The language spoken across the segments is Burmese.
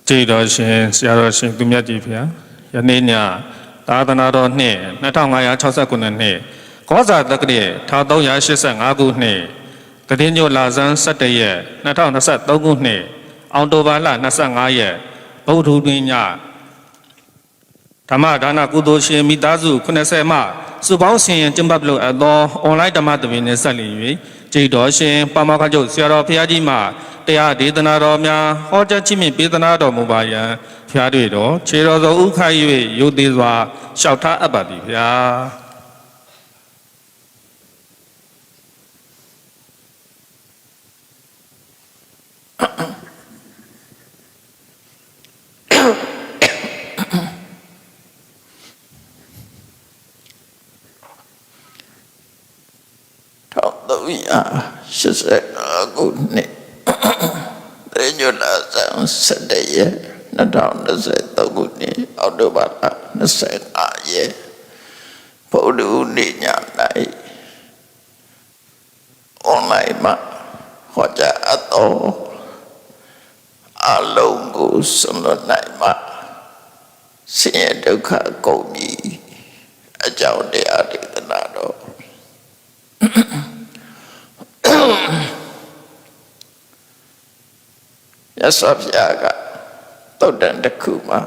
ကြည်တော်ရှင်ဆရာတော်ရှင်သူမြတ်ကြီးဖျားယနေ့ညသာသနာတော်နှစ်2569နှစ်ကောဇာတက္ကရာ1385ခုနှစ်တတိညိုလာဇန်17ရက်2023ခုနှစ်အောက်တိုဘာလ25ရက်ဗုဒ္ဓဟူးနေ့ညဓမ္မဒါနကုသိုလ်ရှင်မိသားစု80မှစုပေါင်းဆင်ရင်ကျင်းပပြုလုပ်အပ်သောအွန်လိုင်းဓမ္မသဘင်နှင့်ဆက်လျင်၍ကြည်တော်ရှင်ပါမောက္ခချုပ်ဆရာတော်ဘုရားကြီးမှတရားဒေသနာတော်များဟောကြားခြင်းဖြင့်ပေးသနာတော်မူပါယံဖျားတွေ့တော်ခြေတော်သောဥခိုက်၍ယုသေးစွာလျှောက်ထားအပ်ပါသည်ဗျာ85ခုနှစ်တရညလာဇန်17ရက်2023ခုနှစ်အောက်တိုဘာလ25ရက်ဗုဒ္ဓဟူးနေ့ည၌အွန်လိုင်းမှာဟောကြားအပ်သောအလုံးကိုဆွလွတ်နိုင်မှာဆင်းရဲဒုက္ခကုန်ပြီအကြောင်းတရားဒေသနာတော်ရသော်ပြာကတုတ်တန်တစ်ခုမှာ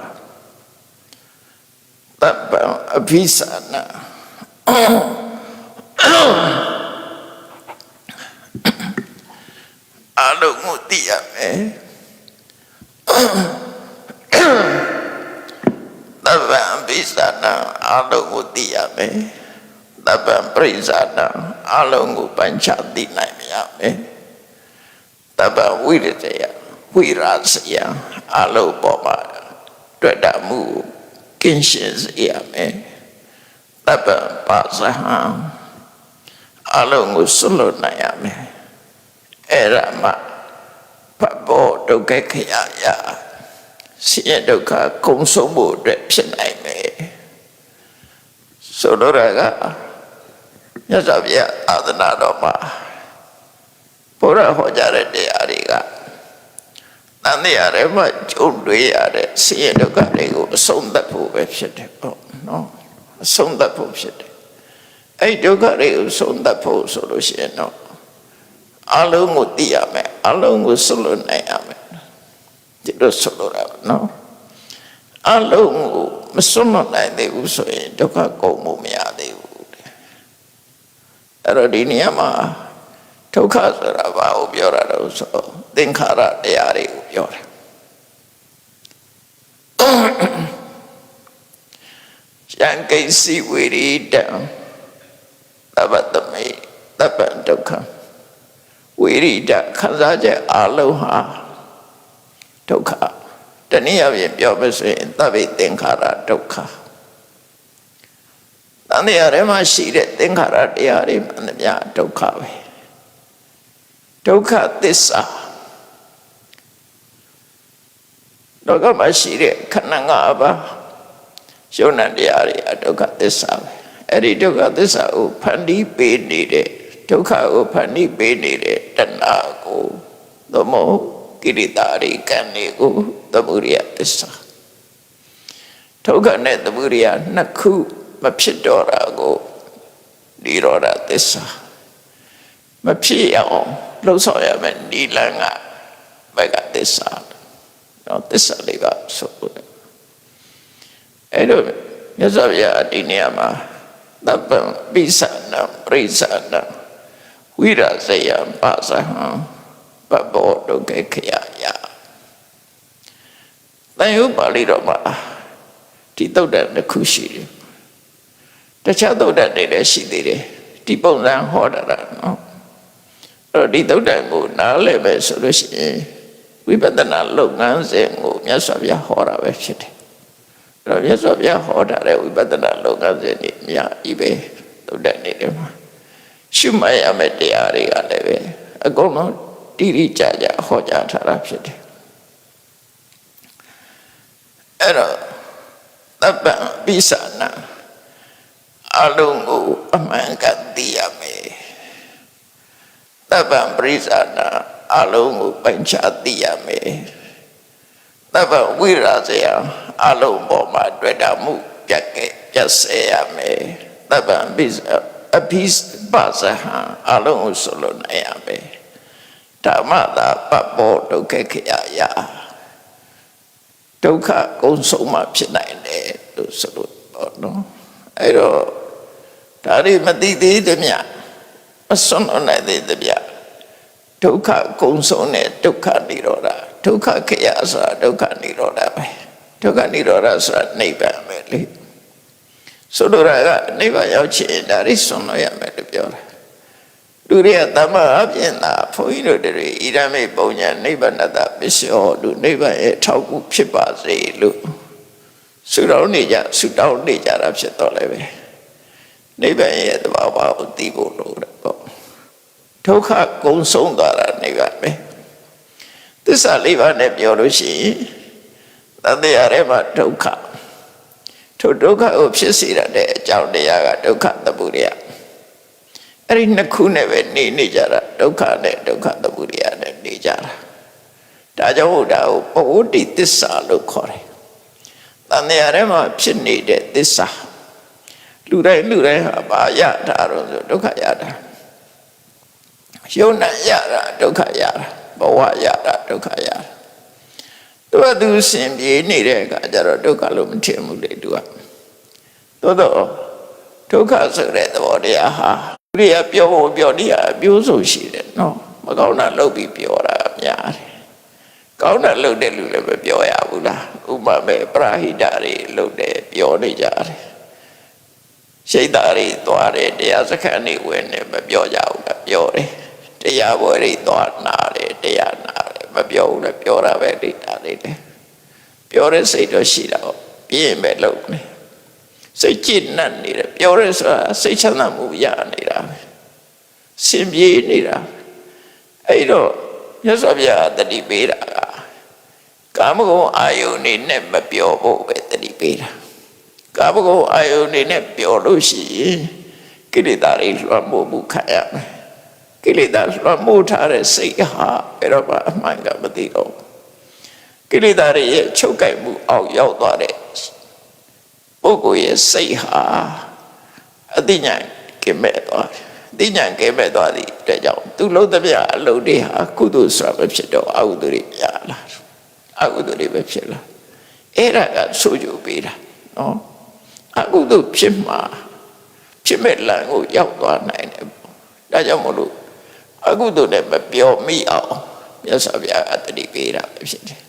တပ္ပံအဘိသနာအလုံးကိုသိရမယ်တပ္ပံအဘိသနာအလုံးကိုသိရမယ်တပ္ပံပရိဇာနာအလုံးကိုပိုင်းခြားသိနိုင်ရမယ်တပ္ပံဝိရတယဝိရာစယအလုံးပေါ်မှာတွေ့တာမှုကင်းရှင်းစေရမယ်တပ္ပံပါဇဟံအလုံးကိုဆွလွတ်နိုင်ရမယ်အဲ့ဒါမှဘဘောဒုက္ခခရယဆင်းရဲဒုက္ခကုန်ဆုံးဖို့အတွက်ဖြစ်နိုင်မယ်ဆိုတော့ကမြတ်စွာဘုရားသာသနာတော်မှာဘုရားဟောကြားတဲ့တရားတွေကတန်တရားတွေမှာကြုံတွေ့ရတဲ့ဆင်းရဲဒုက္ခတွေကိုအဆုံးသတ်ဖို့ပဲဖြစ်တယ်ပေါ့နော်အဆုံးသတ်ဖို့ဖြစ်တယ်အဲ့ဒုက္ခတွေကိုအဆုံးသတ်ဖို့ဆိုလို့ရှိရင်တော့အလုံးကိုသိရမယ်အလုံးကိုဆွလွတ်နိုင်ရမယ်ဒီလိုဆိုလိုတာနော်အလုံးကိုမဆွလွတ်နိုင်သေးဘူးဆိုရင်ဒုက္ခကုန်မှုမရသေးဘူးအဲ့တော့ဒီနေရာမှာဒုက္ခဆိုတာဘာကိုပြောတာလဲဆိုသင်္ခါရတရားတွေကိုပြောတာယံကိစီဝိရိတံသဗ္ဗတမေသဗ္ဗံဒုက္ခဝိရိတခံစားချက်အလုံးဟာဒုက္ခတနည်းအားဖြင့်ပြောမယ်ဆိုရင်သဗ္ဗေသင်္ခါရဒုက္ခတန်တရားထဲမှာရှိတဲ့သင်္ခါရတရားတွေမှန်သမျှဒုက္ခပဲဒုက္ခသစ္စာလောကမှာရှိတဲ့ခန္ဓာ၅ပါးယုံနာတရားတွေအဒုက္ခသစ္စာပဲအဲ့ဒီဒုက္ခသစ္စာကိုဖန်တီးပေးနေတဲ့ဒုက္ခကိုဖန်တီးပေးနေတဲ့တဏှာကိုသမုကိရိတာရိကံတွေကိုသမုဒိယသစ္စာဒုက္ခနဲ့သမုဒိယနှစ်ခုမဖြစ်တော့တာကိုនិရောဓသစ္စာမဖြစ်အောင်လှုပ်ဆောင်ရမယ်နိလန်ကဘက်ကသစ္စာတော့သစ္စာလေးကဆိုတယ်အဲ့တော့မြတ်စွာဘုရားဒီနေရာမှာတပ္ပံပိသနာပရိသနာဝိရာဇယံပါဇဟံဘဘောဒုက္ခခယယတန်ရုပ်ပါဠိတော်မှာဒီသုတ်တန်တစ်ခုရှိတယ်တခြားသုတ်တန်တွေလည်းရှိသေးတယ်ဒီပုံစံဟောတာနော်အဲ့တော့ဒီသုတ်တန်ကိုနားလည်မယ်ဆိုလို့ရှိရင်ဝိပဿနာလုပ်ငန်းစဉ်ကိုမြတ်စွာဘုရားဟောတာပဲဖြစ်တယ်အဲ့တော့မြတ်စွာဘုရားဟောတာတဲ့ဝိပဿနာလုပ်ငန်းစဉ်တွေအများကြီးပဲသုတ်တန်တွေမှာရှုမှတ်ရမယ့်တရားတွေကလည်းပဲအကုန်လုံးတိတိကျကျဟောကြားထားတာဖြစ်တယ်အဲ့တော့တပ္ပံပိသနာအလုံးကိုအမှန်ကန်သိရမယ်တပ္ပံပရိသနာအလုံးကိုပိုင်းခြားသိရမယ်တ ဗ္ဗဝိရာဇယအလုံးပေါ်မှာတွေ့တာမှုပြတ်စေရမယ်တဗ္ဗအဘိပါဇဟံအလုံးကိုဆိုလို့နိုင်ရမယ်ဓမ္မတာပပ္ပောဒုက္ခခယယဒုက္ခကုံဆုံးမှဖြစ်နိုင်တယ်လို့ဆိုလို့ပေါ့နော်အဲ့တော့ဒါတွေမသိသေးသမျှမစွန့်လွတ်နိုင်သေးသမျှဒုက္ခကုံဆုံးတဲ့ဒုက္ခនិရောဓဒုက္ခခယဆိုတာဒုက္ခនិရောဓပဲဒုက္ခនិရောဓဆိုတာနိဗ္ဗာန်ပဲလေဆိုလိုတာကနိဗ္ဗာန်ရောက်ချင်ဒါရိစွန့်လို့ရမယ်လို့ပြောတာလူတွေကတမ္မာအပြင်သာဘုန်းကြီးတို့တွေဣရမေပုံညာနိဗ္ဗာန်တပစ္စယောလူနိဗ္ဗာန်ရဲ့ထောက်ကူဖြစ်ပါစေလို့ဆုတောင်းနေကြတာဖြစ်တော့လည်းပဲနိဗ္ဗာန်ရဲ့သဘာဝကိုသိဖို့လိုတယ်ပေါ့ဒုက္ခကုံဆုံးသွားတာနိဗ္ဗာန်ပဲသစ္စာလေးပါးနဲ့ပြောလို့ရှိရင်သတ္တရားထဲမှာဒုက္ခထိုဒုက္ခကိုဖြစ်စေတဲ့အကြောင်းတရားကဒုက္ခသမုဒယအဲ့ဒီနှစ်ခုနဲ့ပဲနေကြတာဒုက္ခနဲ့ဒုက္ခသမုဒယနဲ့နေကြတာဒါကြောင့်ဒါကိုပဝတ္တိသစ္စာလို့ခေါ်တယ်သံဃာထဲမှာဖြစ်နေတဲ့သစ္စာလူတိုင်းဟာဘာရတာတော့ဆိုဒုက္ခရတာယုံနာရတာဒုက္ခရတာဘဝရတာဒုက္ခရတာသူရှင်ပြေးနေတဲ့အခါကျတော့ဒုက္ခလို့မထင်ဘူးလေသူကသို့တော့ဒုက္ခဆိုတဲ့သဘောတရားဟာလူတွေကပြောနေရအပြိုးဆိုရှိတယ်နော်မကောင်းတာလုပ်ပြီးပြောတာများတယ်ကောင်းတာလုပ်တဲ့လူလည်းမပြောရဘူးလားဥပမာပဲပရာဟိတတွေလုပ်တယ်ပြောနေကြတယ်ရှိတ်သားတွေသွားတယ်တရားစခန်းတွေဝင်တယ်မပြောကြဘူးလားပြောတယ်တရားပွဲတွေသွားနာတယ်တရားနာတယ်မပြောဘူးလားပြောတာပဲဒိတာတွေလေပြောတဲ့စိတ်တော့ရှိတာပေါ့ပြင်းပဲလုပ်နေစိတ်ကြည်နတ်နေတယ်ပြောရဲဆိုတာစိတ်ချမ်းသာမှုရနေတာပဲရှင်ပြေးနေတာအဲ့တော့မြတ်စွာဘုရားတတိပေးတာကကာမဂုဏ်အာယုန်နေနဲ့မပြောဖို့ပဲတတိပေးတာကာမဂုဏ်အာယုန်နေနဲ့ပြောလို့ရှိရင်ကိလေသာတွေလွှမ်းမိုးမှုခံရမယ်ကိလေသာလွှမ်းမိုးထားတဲ့စိတ်ဟာဘယ်တော့မှအမှန်ကမသိတော့ကိလေသာတွေရဲ့ချုပ်ကိုက်မှုအောက်ရောက်သွားတဲ့ပုဂ္ဂိုလ်ရဲ့စိတ်ဟာအသိဉာဏ်ကင်းမဲ့သွားတယ်အသိဉာဏ်ကင်းမဲ့သွားသည့်အတွက်ကြောင့်သူလုံးသမျှအလုံးတွေဟာကုသိုလ်ဆိုတာပဲဖြစ်တော့အကုသိုလ်တွေရလာအကုသိုလ်တွေပဲဖြစ်လာအဲ့ဒါကဆိုကြပေးတာနော်အကုသိုလ်ဖြစ်မှာဖြစ်မဲ့လမ်းကိုရောက်သွားနိုင်တယ်ပေါ့ဒါကြောင့်မလို့အကုသိုလ်နဲ့မပြောမိအောင်မြတ်စွာဘုရားအတ္တိပေးတာပဲဖြစ်တယ်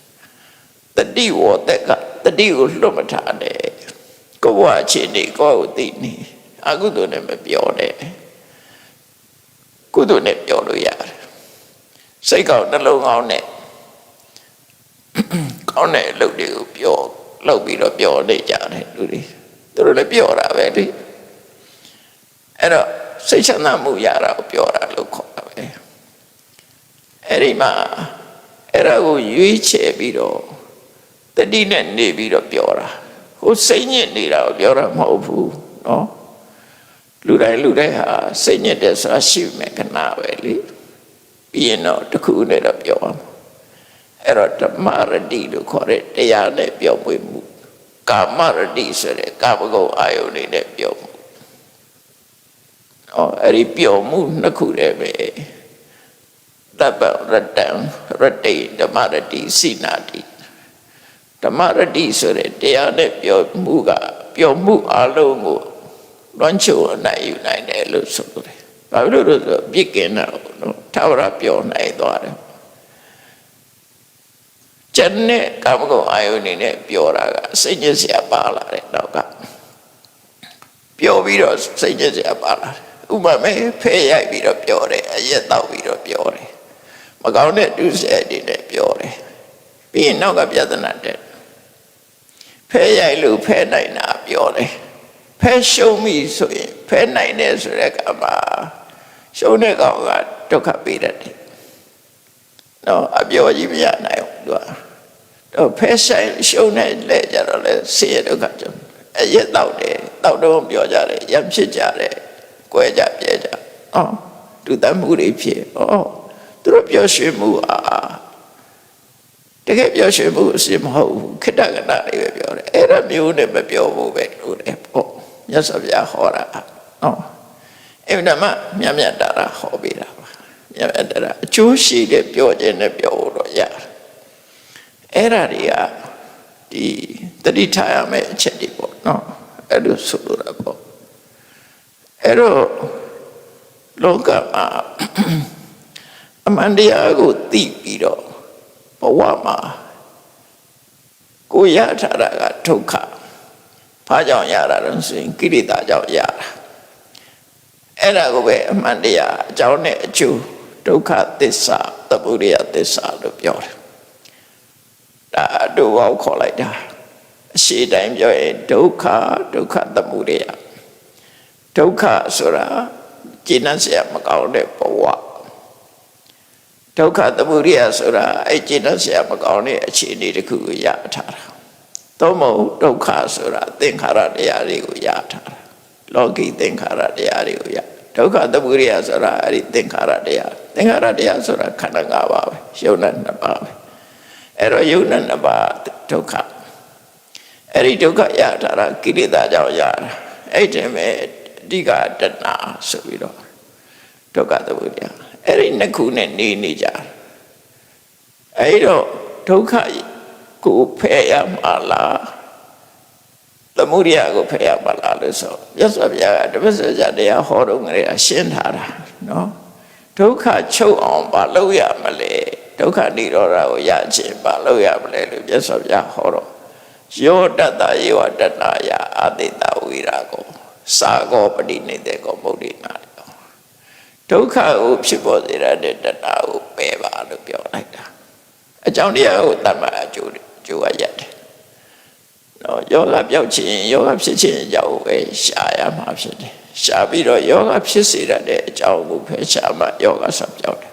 တတိဝတ္တကတတိကိုလွတ်မထားနဲ့ကိုယ်ဝအခြေအနေကိုယ်ကိုသိနေအကုသိုလ်နဲ့မပြောနဲ့ကုသိုလ်နဲ့ပြောလို့ရတယ်စိတ်ကောင်းနှလုံးကောင်းနဲ့ကောင်းတဲ့အလုပ်တွေကိုပြောလုပ်ပြီးတော့ပြောနေကြတယ်လူတွေသူတို့လည်းပြောတာပဲလေအဲ့တော့စိတ်ချမ်းသာမှုရတာကိုပြောတာလို့ခေါ်တာပဲအဲ့ဒီမှာအဲ့ဒါကိုရွေးချယ်ပြီးတော့တတိနဲ့နေပြီးတော့ပြောတာဟိုစိတ်ညစ်နေတာကိုပြောတာမဟုတ်ဘူးနော်လူတိုင်းဟာစိတ်ညစ်တယ်ဆိုတာရှိမယ်ခဏပဲလေပြီးရင်တော့တစ်ခုနဲ့တော့ပြောအောင်အဲ့တော့ဓမ္မရတိလို့ခေါ်တဲ့တရားနဲ့ပြောပွေမှုကာမရတိဆိုတဲ့ကာမဂုဏ်အာယုန်တွေနဲ့ပြောမှုအဲ့ဒီပြောမှုနှစ်ခုတည်းပဲတပ္ပရတံရတိဓမ္မရတိစိနာတိဓမ္မရတိဆိုတဲ့တရားနဲ့ပြောမှုကပြောမှုအလုံးကိုလွန်ချိုအနိုင်ယူနိုင်တယ်လို့ဆိုလို့တယ်။ဘာလို့လဲဆိုတော့ပြစ်ကင်းတာနော်ထာဝရပြောနိုင်သွားတယ်။ကျန်တဲ့ကာမဂုဏ်အာယုန်နေနဲ့ပြောတာကစိတ်ညစ်စရာပါလာတဲ့နောက်ကပြောပြီးတော့စိတ်ညစ်စရာပါလာတယ်။ဥပမာဖဲရိုက်ပြီးတော့ပြောတယ်အရက်တောက်ပြီးတော့ပြောတယ်။မကောင်းတဲ့ဒုစရိုက်တွေနဲ့ပြောတယ်။ပြီးရင်နောက်ကပြဿနာတက်ဖဲရိုက်လို့ဖဲနိုင်တာပြောတယ်ဖဲရှုံးပြီဆိုရင်ဖဲနိုင်တယ်ဆိုတဲ့ကမှာရှုံးတဲ့ကောင်ကဒုက္ခပေးတတ်တယ်နော်အပြောကြီးမရနိုင်ဘူးသူကတော့ဖဲဆိုင်ရှုံးတဲ့လဲကြတော့လဲဆင်းရဲဒုက္ခကြောင့်အရက်တောက်တယ်တောက်တော့ပြောကြတယ်ရံဖြစ်ကြတယ်ကွဲကြပြဲကြတူတတ်မှုတွေဖြစ်သူတို့ပြောရွှေ့မှုတ တကယ်ပြောရှင်မှုအစစ်မဟုတ်ဘူးခိတ္တကနာလေးပဲပြောတယ်အဲ့ဒါမျိုးနဲ့မပြောဘူးပဲလို့လေပေါ့မြတ်စွာဘုရားဟောတာနော်အဲ့ဒါမှမြတ်မြတ်တာဟောပေးတာပါမြတ်မြတ်တာအကျိုးရှိတဲ့ပြောခြင်းနဲ့ပြောလို့ရတယ်အဲ့ဒါတွေကဒီတတိထားရမယ့်အချက်တွေပေါ့နော်အဲ့လိုဆိုလိုတာပေါ့အဲ့တော့လောကမှာအမှန်တရားကိုသိပြီးတော့ဘဝမှာကိုရထားတာကဒုက္ခဘာကြောင့်ရတာလဲဆိုရင်ကိလေသာကြောင့်ရတာအဲ့ဒါကိုပဲအမှန်တရားအကြောင်းနဲ့အကျိုးဒုက္ခသစ္စာသမုဒယသစ္စာလို့ပြောတယ်ဒါတို့ဘောခေါ်လိုက်တာအရှိတိုင်းပြောရင်ဒုက္ခသမုဒယဒုက္ခဆိုတာကျင့်တ်เสียမကောင်းတဲ့ဘဝဒုက္ခသမုဒယဆိုတာအဲ့ကျင့်တ်เสียမကောင်းတဲ့အခြေအနေတစ်ခုကိုရထားတာသို့မဟုတ်ဒုက္ခဆိုတာသင်္ခါရတရားတွေကိုရထားတာလောကီသင်္ခါရတရားတွေကိုရဒုက္ခသမုဒယဆိုတာအဲ့ဒီသင်္ခါရတရားဆိုတာခန္ဓာ၅ပါးပဲယုံနဲ့နှစ်ပါးပဲအဲ့တော့ယုံနဲ့နှစ်ပါးဒုက္ခအဲ့ဒီဒုက္ခရထားတာကိလေသာကြောင့်ရတာအဲ့ဒီမဲ့အဓိကတဏှာဆိုပြီးတော့ဒုက္ခသမုဒယအဲ့ဒီနှစ်ခုနဲ့နေကြအဲ့တော့ဒုက္ခကိုဖယ်ရမှာလားသမုဒယကိုဖယ်ရမှာလားလို့ဆိုရသော်ဗျာတပည့်စကြာတရားဟောတော့ငရေရှင်းထားတာနော်ဒုက္ခချုပ်အောင်မလုပ်ရမလဲဒုက္ခនិရောဓကိုရခြင်းမလုပ်ရမလဲလို့ရသော်ဗျာဟောတော့ယောတတ္တယေဝတတ္တယအာတိတဝိရာကောစာကောပတိနေတဲ့ကောမုဒ္ဒိနာဒုက္ခကိုဖြစ်ပေါ်စေတဲ့တဏှာကိုပယ်ပါလို့ပြောလိုက်တာအကြောင်းတရားကိုတတ်မှတ်အကျိုးရရတယ်နော်ယောဂပြောက်ခြင်းယောဂဖြစ်ခြင်းအကြောင်းပဲရှာရမှာဖြစ်တယ်ရှာပြီးတော့ယောဂဖြစ်စေတဲ့အကြောင်းကိုဖယ်ရှားမှယောဂဆောက်ပြောက်တယ်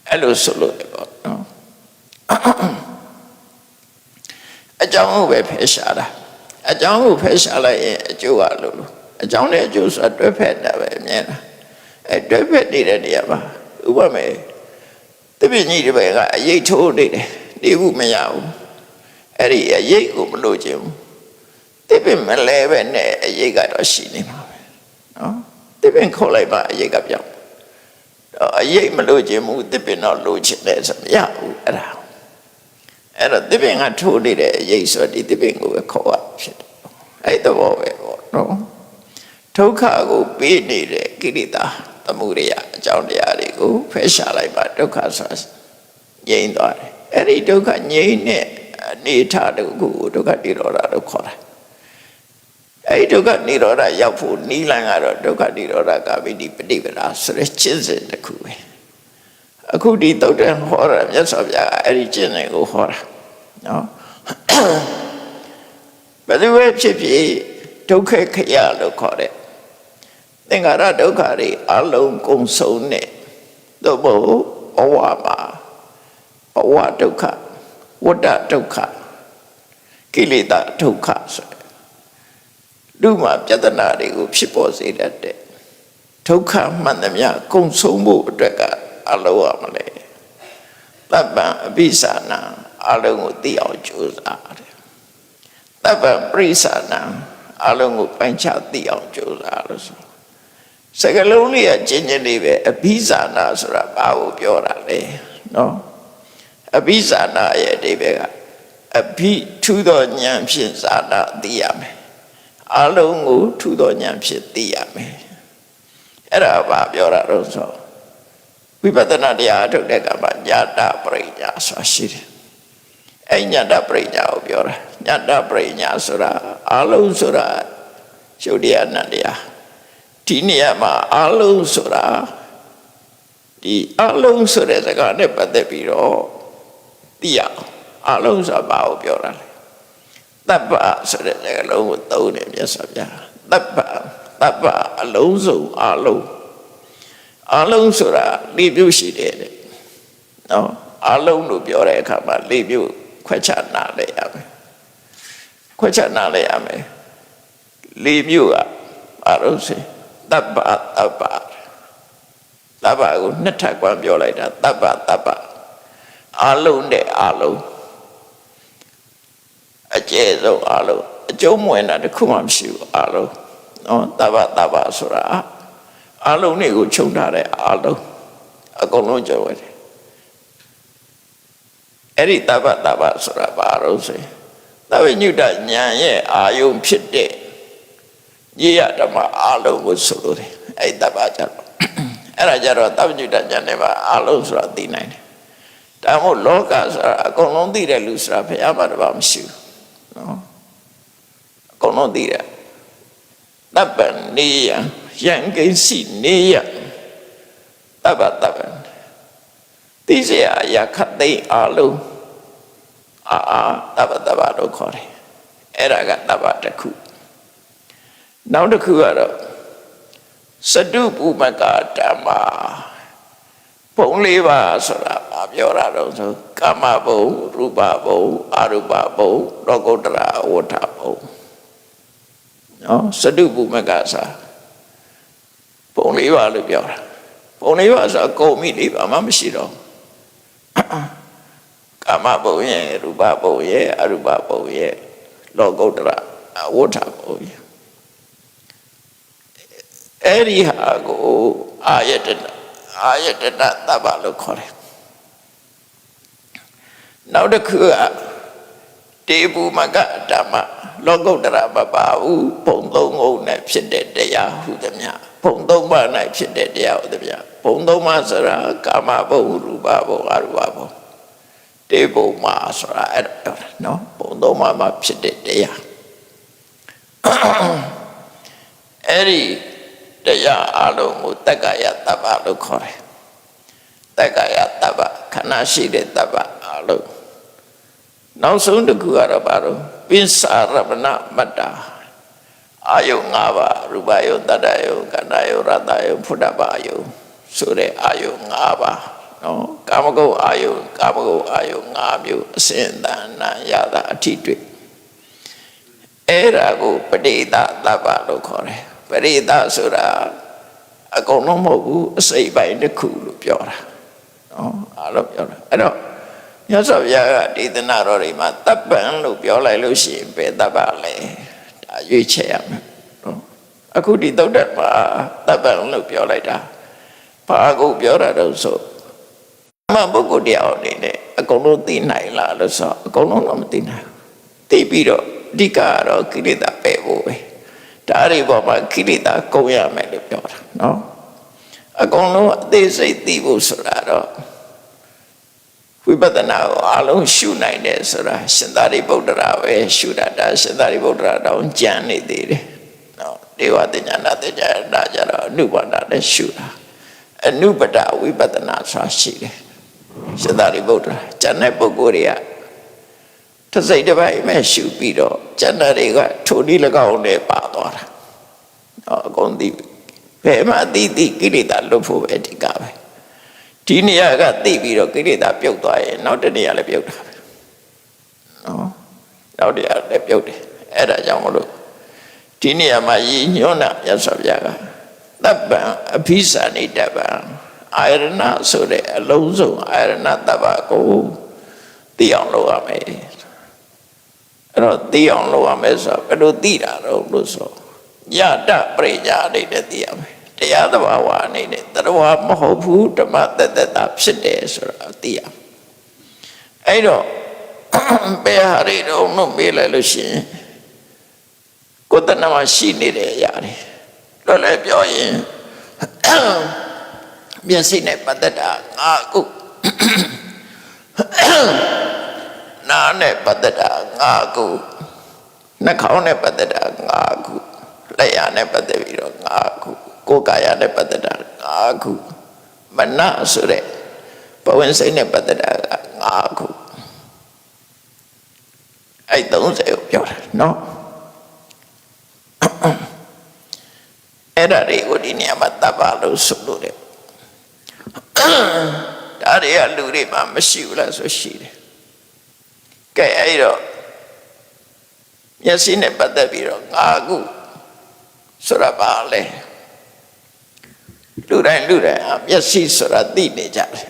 အဲ့လိုဆိုလို့ပေါ့နော်အကြောင်းကိုပဲဖယ်ရှားတာအကြောင်းကိုဖယ်ရှားလိုက်ရင်အကျိုးကလို့အကြောင်းနဲ့အကျိုးဆိုတာတွဲဖက်တာပဲအမြဲတမ်းအဲတွဲဖက်နေတဲ့နေရာမှာဥပမာတပည့်ကြီးတွေပဲကအရေးထိုးနေတယ်နေဘူးမရဘူးအဲ့ဒီအရေးကိုမလို့ခြင်းဘူးတပည့်မလဲပဲနဲ့အရေးကတော့ရှိနေမှာပဲနော်တပည့်ခေါ်လိုက်ပါအရေးကပြောင်းအရေးမလို့ခြင်းဘူးတပည့်တော့လို့ခြင်းတယ်ဆိုမရဘူးအဲ့တော့တပည့်ကထိုးနေတဲ့အရေးဆိုဒီတပည့်ကိုပဲခေါ်ရဖြစ်တယ်အဲ့တော့ပဲပေါ့နော်ဒုက္ခကိုပေးနေတဲ့ကိလေသာသမုဒယအကြောင်းတရားတွေကိုဖယ်ရှားလိုက်ပါဒုက္ခဆိုငြိမ်းသွားတယ်အဲ့ဒီဒုက္ခငြိမ်းတဲ့အနေထားတခုကိုဒုက္ခនិရောဓလို့ခေါ်တာအဲ့ဒီဒုက္ခនិရောဓရောက်ဖို့နိလန်ကတော့ဒုက္ခនិရောဓကပိတိပฏิပဒါဆိုတဲ့ကျင့်စဉ်တစ်ခုပဲအခုဒီသုတ်တန်ဟောတာမြတ်စွာဘုရားအဲ့ဒီကျင့်စဉ်ကိုဟောတာနော်ဘယ်လိုပဲဖြစ်ဖြစ်ဒုက္ခခရလို့ခေါ်တဲ့သင်္ခါရဒုက္ခတွေအလုံးကုန်ဆုံးတဲ့သို့မဟုတ်ဘဝမှာဘဝဒုက္ခဝတ္တဒုက္ခကိလေသာဒုက္ခဆိုလူမှာပြဿနာတွေကိုဖြစ်ပေါ်စေတတ်တဲ့ဒုက္ခမှန်သမျှကုန်ဆုံးဖို့အတွက်ကအလုံးရမလဲတပ္ပံအပိသနာအလုံးကိုသိအောင်ကြိုးစားတယ်တပ္ပံပရိသနာအလုံးကိုပိုင်းခြားသိအောင်ကြိုးစားလို့ဆိုစကလုံးလေးကကျဉ်းကျဉ်းလေးပဲအပိသနာဆိုတာဘာကိုပြောတာလဲနော်အပိသနာရဲ့အဓိပ္ပာယ်ကအဘိထူသောဉာဏ်ဖြင့်ဇာနာသိရမယ်အလုံးကိုထူသောဉာဏ်ဖြင့်သိရမယ်အဲ့ဒါဘာပြောတာတော့ဆိုဝိပဿနာတရားထုတ်တဲ့ကမှာညာတပရိညာဆိုတာရှိတယ်အဲ့ညာတပရိညာကိုပြောတာညာတပရိညာဆိုတာအလုံးဆိုတာရှုပ်တရားနံတရားဒီနေရာမှာအလုံးဆိုတာဒီအလုံးဆိုတဲ့စကားနဲ့ပတ်သက်ပြီးတော့သိရအလုံးဆိုတာဘာကိုပြောတာလဲတပ္ပဆိုတဲ့စကားလုံးကိုသုံးတယ်မြတ်စွာဘုရားတပ္ပအလုံးစုံအလုံးဆိုတာ၄မျိုးရှိတယ်တဲ့နော်အလုံးလို့ပြောတဲ့အခါမှာ၄မျိုးခွဲခြားနားလဲရမယ်၄မျိုးကဘာလို့ဆိုတပ္ပကိုနှစ်ထပ်ကွာပြောလိုက်တာတပ္ပ အလုံးနဲ့အလုံးအကျယ်ဆုံးအလုံးအကျုံးမဝင်တာတစ်ခုမှမရှိဘူးအလုံးနော်တပ္ပတပ္ပဆိုတာအလုံးတွေကိုခြုံထားတဲ့အလုံးအကုန်လုံးကျော်ဝင်တယ်အဲ့ဒီတပ္ပတပ္ပဆိုတာဘာလို့ဆိုရင်သဗ္ဗညုတဉာဏ်ရဲ့အာယုံဖြစ်တဲ့ညီရဓမ္မအလုံးကိုဆိုလို့တယ်အဲ့တပ္ပကြတော့အဲ့ဒါကြတော့သဗ္ဗညုတဉာဏ်နဲ့ပါအလုံးဆိုတာသိနိုင်တယ်ဒါမို့လောကဆိုတာအကုန်လုံးသိတဲ့လူဆိုတာဘုရားမှာတပါမရှိဘူးနော်အကုန်လုံးသိတယ်တပ္ပနေယယံကိစီနေယတပ္ပတပ္ပသိเสียအရာခတ်သိမ်းအလုံးတပ္ပတပ္ပလို့ခေါ်တယ်အဲ့ဒါကတပ္ပတစ်ခုနောက်တစ်ခုကတော့စတုပုမကဓမ္မဘုံ၄ပါးဆိုတာဘာပြောတာတော့ဆိုကာမဘုံရူပဘုံအရူပဘုံလောကုတ္တရာဝဋ္ဌဘုံနော်စတုပုမကစာဘုံ၄ပါးလို့ပြောတာဘုံ၄ပါးဆိုအကုန်မိ၄ပါးမှမရှိတော့ကာမဘုံရဲ့ရူပဘုံရဲ့အရူပဘုံရဲ့လောကုတ္တရာဝဋ္ဌဘုံရဲ့အဲ့ဒီဟာကိုအာယတနတပ္ပလို့ခေါ်တယ်နောက်တစ်ခုကတေပုမကဓမ္မလောကုတ္တရာမပါဘူးဘုံသုံးခုနဲ့ဖြစ်တဲ့တရားဟုသမျှဘုံသုံးပါး၌ဖြစ်တဲ့တရားဟုသမျှဘုံသုံးပါးဆိုတာကာမဘုံရူပဘုံအရူပဘုံတေပုမဆိုတာအဲ့ဒါနော်ဘုံသုံးပါးမှာဖြစ်တဲ့တရားအဲ့ဒီတရားအလုံးကိုတက္ကယတပ္ပလို့ခေါ်တယ်တက္ကယတပ္ပခဏရှိတဲ့တပ္ပအလုံးနောက်ဆုံးတစ်ခုကတော့ဘာလို့ပိစ္ဆာရမဏမတ္တာအာယု၅ပါးရူပယုတတ္တယုကန္တယုရတ္တယုဖုဒ္ဓဘာယုဆိုတဲ့အာယု၅ပါးနော်ကာမဂုဏ်အာယု၅မျိုးအစဉ်တန်နာရတာအထိတွေ့အဲ့ဒါကိုပဋိသတပ္ပလို့ခေါ်တယ်ပရိသဆိုတာအကုန်လုံးမဟုတ်ဘူးအစိပ်ပိုင်းတစ်ခုလို့ပြောတာနော်အဲ့လိုပြောတာအဲ့တော့မြတ်စွာဘုရားကဒေသနာတော်တွေမှာတပ္ပံလို့ပြောလိုက်လို့ရှိရင်ဘယ်တပ္ပလဲဒါရွေးချယ်ရမယ်နော်အခုဒီသုတ္တမှာတပ္ပံလို့ပြောလိုက်တာဘာကိုပြောတာတော့ဆိုပုဂ္ဂိုလ်တရားအနေနဲ့အကုန်လုံးသိနိုင်လားလို့ဆိုအကုန်လုံးတော့မသိနိုင်ဘူးသိပြီးတော့အဓိကကတော့ကိလေသာပယ်ဖို့ပဲဒါတွေပေါ်မှာကိလေသာကုန်ရမယ်လို့ပြောတာနော်အကုန်လုံးအသေးစိတ်သိဖို့ဆိုတာတော့ဝိပဿနာကိုအလုံးရှုနိုင်တယ်ဆိုတာရှင်သာရိပုတ္တရာပဲရှုတာဒါရှင်သာရိပုတ္တရာတောင်ကြံနေသေးတယ်နော်ဒေဝတဉာဏတဉာဏကြတော့အနုပါဒနဲ့ရှုတာအနုပဒဝိပဿနာဆိုတာရှိတယ်ရှင်သာရိပုတ္တရာကျန်တဲ့ပုဂ္ဂိုလ်တွေကတစ်စိတ်တစ်ပိုင်းမဲ့ရှုပြီးတော့ကျန်တဲ့တွေကထိုနည်း၎င်းနဲ့ပါသွားတာအကုန်သိဘယ်မှာသိကိလေသာလွတ်ဖို့ပဲအဓိကပဲဒီနေရာကသိပြီးတော့ကိလေသာပြုတ်သွားရင်နောက်တစ်နေရာလည်းပြုတ်တာပဲနော်နောက်တစ်နေရာလည်းပြုတ်တယ်အဲ့ဒါကြောင့်မလို့ဒီနေရာမှာရည်ညွှန်းတာမြတ်စွာဘုရားကတပ္ပံအဘိဇာနိတပ္ပံအာရဏဆိုတဲ့အလုံးစုံအာရဏတပ္ပကိုသိအောင်လုပ်ရမယ်အဲ့တော့သိအောင်လုပ်ရမယ်ဆိုတော့ဘယ်လိုသိတာတော့လို့ဆိုညတပရိညာအနေနဲ့သိရမယ်တရားသဘာဝအနေနဲ့တရားမဟုတ်ဘူးဓမ္မတတ္တဖြစ်တယ်ဆိုတာသိရအဲ့တော့ဘယ်ဟာတွေတော့မေးလိုက်လို့ရှိရင်ကိုယ်တဏ္ဍမှာရှိနေတဲ့အရာတွေတော့လည်းပြောရင်မျက်စိနဲ့ပတ်သက်တာ၅ခုနားနဲ့ပတ်သက်တာ၅ခုနှာခေါင်းနဲ့ပတ်သက်တာ၅ခုလက်ရနဲ့ပတ်သက်ပြီးတော့၅ခုကိုယ်ကာယနဲ့ပတ်သက်တာ၅ခုမနဆိုတဲ့ဘဝင်စိတ်နဲ့ပတ်သက်တာ၅ခုအဲ့30ကိုပြောတာနော်အဲ့ဒါတွေကိုဒီနေရာမှာတပ်ပါလို့ဆိုလို့တယ်ဒါတွေကလူတွေမှာမရှိဘူးလားဆိုရှိတယ်ကဲအဲ့တော့မျက်စိနဲ့ပတ်သက်ပြီးတော့၅ခုဆိုတာပါလေလူတိုင်းမျက်စိဆိုတာသိနေကြတယ်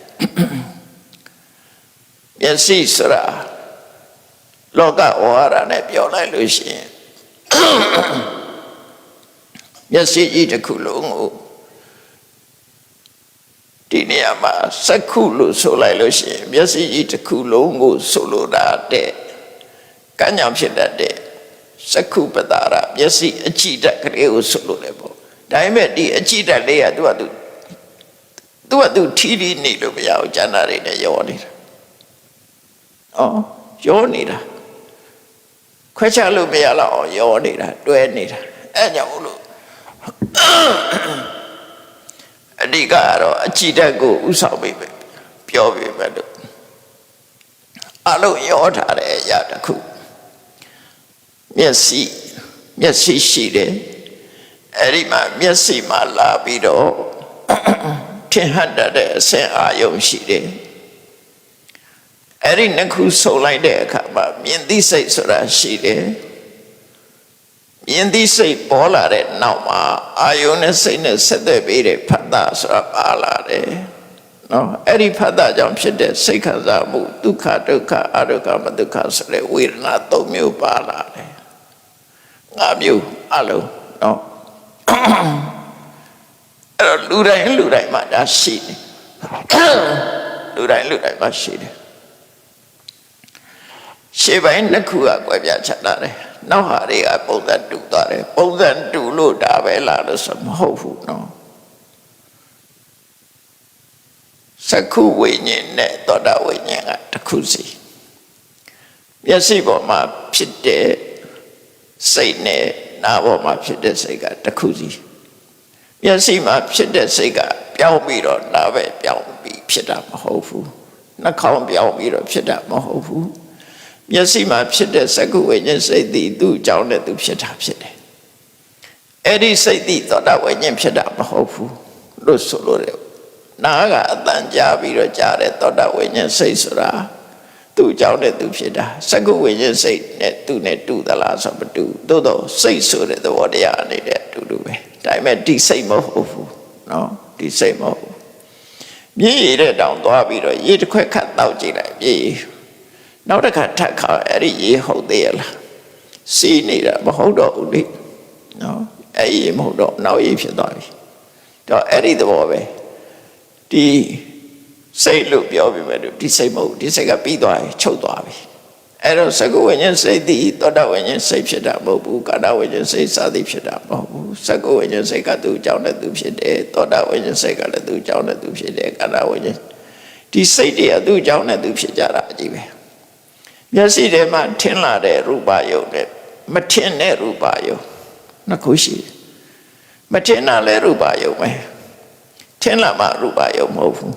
မျက်စိဆိုတာလောကဝါရနဲ့ပြောလိုက်လို့ရှိရင်မျက်စိကြီးတစ်ခုလုံးကိုဒီနေရာမှာစက္ခုလို့ဆိုလိုက်လို့ရှိရင်မျက်စိကြီးတစ်ခုလုံးကိုဆိုလိုတာတဲ့ကံကြောင့်ဖြစ်တတ်တဲ့စက္ခုပတာရမျက်စိအကြည့်တက်ကလေးကိုဆိုလို့လည်းပေါ့ဒါပေမဲ့ဒီအကြည့်တက်လေးကသူထီးထီးနေလို့မရဘူးကျန်တာတွေနဲ့ရောနေတာရောနေတာခွဲခြားလို့မရတော့အောင်ရောနေတာတွဲနေတာအဲ့ကြောင့်လို့အဓိကကတော့အကြည့်တက်ကိုဥဆောင်ပြီးပြောပြမယ်လို့အလုံးရောထားတဲ့အရာတစ်ခုမျက်စိရှိတယ်အဲ့ဒီမှာမျက်စိမှာလာပြီးတော့ထင်ဟပ်တဲ့အဆင့်အာယုံရှိတယ်အဲ့ဒီနှစ်ခုဆုံလိုက်တဲ့အခါမှာမြင်သိစိတ်ဆိုတာရှိတယ်မြင်သိစိတ်ပေါ်လာတဲ့နောက်မှာအာယုံနဲ့စိတ်နဲ့ဆက်သက်ပြီးတဲ့ဖတ်တာဆိုတာပါလာတယ်နော်အဲ့ဒီဖတ်တာကြောင့်ဖြစ်တဲ့စိတ်ခံစားမှုဒုက္ခဒုက္ခအဒုက္ခမဒုက္ခဆိုတဲ့ဝေဒနာ၃မျိုးပါလာတယ်၅မျိုးအလုံးနော်အဲ့တော့လူတိုင်းမှာဒါရှိတယ်လူတိုင်းမှာရှိတယ်ရှေ့ပိုင်းနှစ်ခုကကွဲပြားခြားလာတယ်နောက်ဟာတွေကပုံစံတူသွားတယ်ပုံစံတူလို့ဒါပဲလားလို့ဆိုမဟုတ်ဘူးနော်စက္ခုဝိညာဉ်နဲ့သောတာဝိညာဉ်ကတစ်ခုစီမျက်စိပေါ်မှာဖြစ်တဲ့စိတ်နဲ့နားပေါ်မှာဖြစ်တဲ့စိတ်ကတစ်ခုစီမျက်စိမှာဖြစ်တဲ့စိတ်ကပြောင်းပြီးတော့နားပဲပြောင်းပြီးဖြစ်တာမဟုတ်ဘူးနှာခေါင်းပြောင်းပြီးတော့ဖြစ်တာမဟုတ်ဘူးမျက်စိမှာဖြစ်တဲ့စက္ခုဝိညာဉ်စိတ်သည်သူ့အကြောင်းနဲ့သူဖြစ်တာဖြစ်တယ်အဲ့ဒီစိတ်သည်သောတာဝိညာဉ်ဖြစ်တာမဟုတ်ဘူးလို့ဆိုလို့တယ်နားကအတန်ကြားပြီးတော့ကြားတဲ့သောတာဝိညာဉ်စိတ်ဆိုတာသူ့အကြောင်းနဲ့သူဖြစ်တာစက္ခုဝိညာဉ်စိတ်နဲ့သူ့နဲ့တူသလားဆိုမတူသို့တော့စိတ်ဆိုတဲ့သဘောတရားအနေနဲ့အတူတူပဲဒါပေမဲ့ဒီစိတ်မဟုတ်ဘူးနော်ဒီစိတ်မဟုတ်ဘူးမြေရည်တဲ့တောင်သွားပြီးတော့ရေတစ်ခွက်ခတ်တောက်ကြည့်လိုက်မြေနောက်တစ်ခါထပ်ခါအဲ့ဒီရေဟုတ်သေးရလားစီးနေတာမဟုတ်တော့ဘူးလေနော်အဲ့ဒီမဟုတ်တော့နောက်ရေဖြစ်သွားပြီတော့အဲ့ဒီသဘောပဲဒီစိတ်လို့ပြောပြီးမဲ့ဒီစိတ်မဟုတ်ဒီစိတ်ကပြီးသွားပြီချုပ်သွားပြီအဲ့တော့စကုဝိညာဉ်စိတ်သည်သောတာဝိညာဉ်စိတ်ဖြစ်တာမဟုတ်ဘူးကာဏဝိညာဉ်စိတ်စသည်ဖြစ်တာမဟုတ်ဘူးစကုဝိညာဉ်စိတ်ကသူ့အကြောင်းနဲ့သူဖြစ်တယ်သောတာဝိညာဉ်စိတ်ကလည်းသူ့အကြောင်းနဲ့သူဖြစ်တယ်ကာဏဝိညာဉ်ဒီစိတ်တွေကသူ့အကြောင်းနဲ့သူဖြစ်ကြတာအကြီးပဲမျက်စိထဲမှာထင်လာတဲ့ရူပယုံနဲ့မထင်တဲ့ရူပယုံနှစ်ခုရှိတယ်မထင်တာလည်းရူပယုံပဲထင်လာမှရူပယုံမဟုတ်ဘူး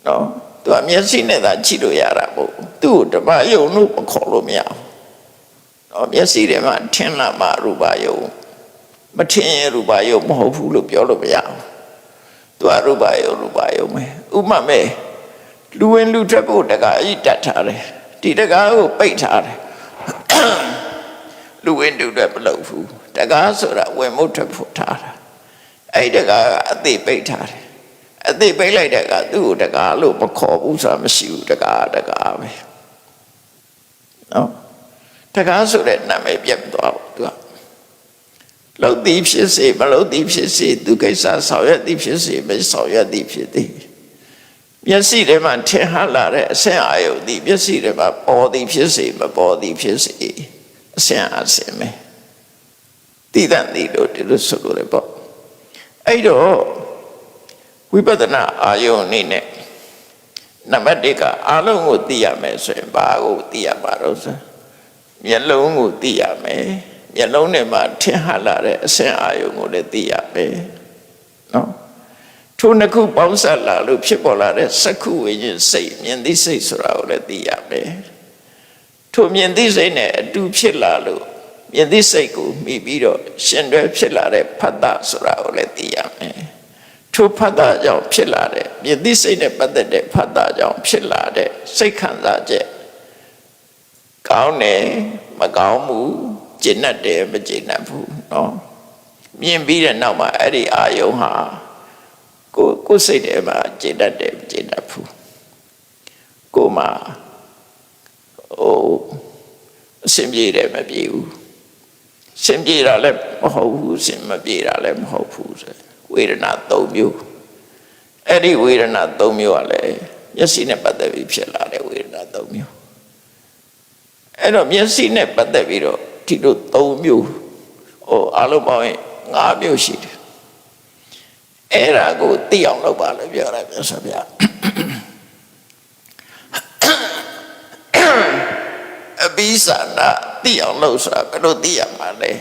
နော်သူကမျက်စိနဲ့သာကြည့်လို့ရတာမဟုတ်ဘူးသူ့ကိုဓမ္မယုံလို့မခေါ်လို့မရဘူးနော်မျက်စိထဲမှာထင်လာမှရူပယုံမထင်ရင်ရူပယုံမဟုတ်ဘူးလို့ပြောလို့မရဘူးသူကရူပယုံပဲဥပမာမဲ့လူဝင်လူထွက်ဖို့တကားကြီးတတ်ထားတယ်ဒီတကားကိုပိတ်ထားတယ်လူဝင်လူထွက်မလုပ်ဘူးတကားဆိုတာဝင်မှုထွက်ဖို့ထားတာအဲ့ဒီတကားကအသိပိတ်ထားတယ်အသိပိတ်လိုက်တဲ့ကသူ့ကိုတကားလို့မခေါ်ဘူးဆိုတာမရှိဘူးတကားပဲနော်တကားဆိုတဲ့နာမည်ပြတ်သွားဘူးသူကလှုပ်သည်ဖြစ်စေမလှုပ်သည်ဖြစ်စေသူကိစ္စဆောင်ရွက်သည်ဖြစ်စေမဆောင်ရွက်သည်ဖြစ်သည်မျက်စိထဲမှာထင်ဟပ်လာတဲ့အဆင့်အာယုသည်မျက်စိထဲမှာပေါ်သည်ဖြစ်စေမပေါ်သည်ဖြစ်စေအဆင့်အဆင့်ပဲတည်တံ့သည်လို့ဒီလိုဆိုလို့ရပေါ့အဲ့တော့ဝိပဿနာအာယုအနေနဲ့နံပါတ်1ကအလုံးကိုသိရမယ်ဆိုရင်ဘာကိုသိရမှာတော့ဆိုမျက်လုံးကိုသိရမယ်မျက်လုံးထဲမှာထင်ဟပ်လာတဲ့အဆင့်အာယုကိုလည်းသိရမယ်နော်ထိုနှစ်ခုပေါင်းစပ်လာလို့ဖြစ်ပေါ်လာတဲ့စက္ခုဝိညာဉ်စိတ်မြင်သိစိတ်ဆိုတာကိုလည်းသိရမယ်ထိုမြင်သိစိတ်နဲ့အတူဖြစ်လာလို့မြင်သိစိတ်ကိုမိပြီးတော့ရှင်တွဲဖြစ်လာတဲ့ဖတ်တာဆိုတာကိုလည်းသိရမယ်ထိုဖတ်တာကြောင့်ဖြစ်လာတဲ့မြင်သိစိတ်နဲ့ပတ်သက်တဲ့ဖတ်တာကြောင့်ဖြစ်လာတဲ့စိတ်ခံစားချက်ကောင်းတယ်မကောင်းဘူးကျဉ်တ်တယ်မကျဉ်တ်ဘူးเนาะမြင်ပြီးတဲ့နောက်မှာအဲ့ဒီအာယုံဟာကိုယ်စိတ်ထဲမှာကျဉ်တ်တယ်မကျဉ်တ်ဘူး ကိုမှအစင်ပြေတယ်မပြေဘူးစင်ပြေတာလည်းမဟုတ်ဘူးစင်မပြေတာလည်းမဟုတ်ဘူးဆိုဝေဒနာ၃မျိုးအဲ့ဒီဝေဒနာ၃မျိုးကလည်းမျက်စိနဲ့ပတ်သက်ပြီးဖြစ်လာတဲ့ဝေဒနာ၃မျိုးအဲ့တော့မျက်စိနဲ့ပတ်သက်ပြီးတော့ဒီလို၃မျိုးအလုံးပေါင်း၅မျိုးရှိတယ်အဲ့ဒါကိုသိအောင်လုပ်ပါလို့ပြောရတယ်မြတ်စွာဘုရားအဘိဇာနာသိအောင်လုပ်ဆိုတာဘယ်လိုသိရမှာလဲ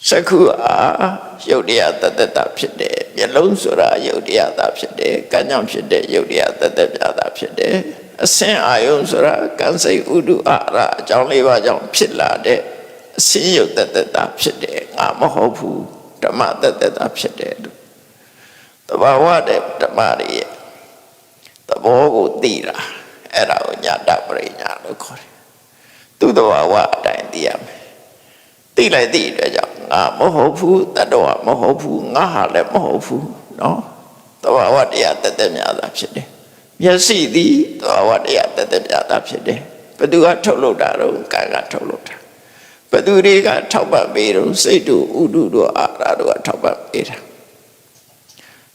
စက္ခုအားယုတ်တရားတသက်တာဖြစ်တယ်မျက်လုံးဆိုတာယုတ်တရားသာဖြစ်တယ်ကံကြောင့်ဖြစ်တဲ့ယုတ်တရားတသက်ပြတာဖြစ်တယ်အစင်အာယုံဆိုတာကံစိတ်ဥဒုအာရအကြောင်း၄ပါးကြောင့်ဖြစ်လာတဲ့အစင်ယုတ်တသက်တာဖြစ်တယ်ငါမဟုတ်ဘူးဓမ္မတသက်တာဖြစ်တယ်လို့တဘာဝတဲ့ဓမ္မတွေရဲ့သဘောကိုသိတာအဲ့ဒါကိုညာတပရိညာလို့ခေါ်တယ်သူ့တဘာဝအတိုင်းသိရမယ်သိလိုက်သိတဲ့ကြောင့်ငါမဟုတ်ဘူးတတ္တဝမဟုတ်ဘူးငါဟာလည်းမဟုတ်ဘူးနော်တဘာဝတရားတသက်များတာဖြစ်တယ်မျက်စိသည်တဘာဝတရားတသက်များတာဖြစ်တယ်ဘယ်သူကထုတ်လုပ်တာတော့ကံကထုတ်လုပ်တာဘယ်သူတွေကထောက်ပံ့ပေးတော့စိတ်တို့ဥဒုတို့အာရတို့ကထောက်ပံ့ပေးတာ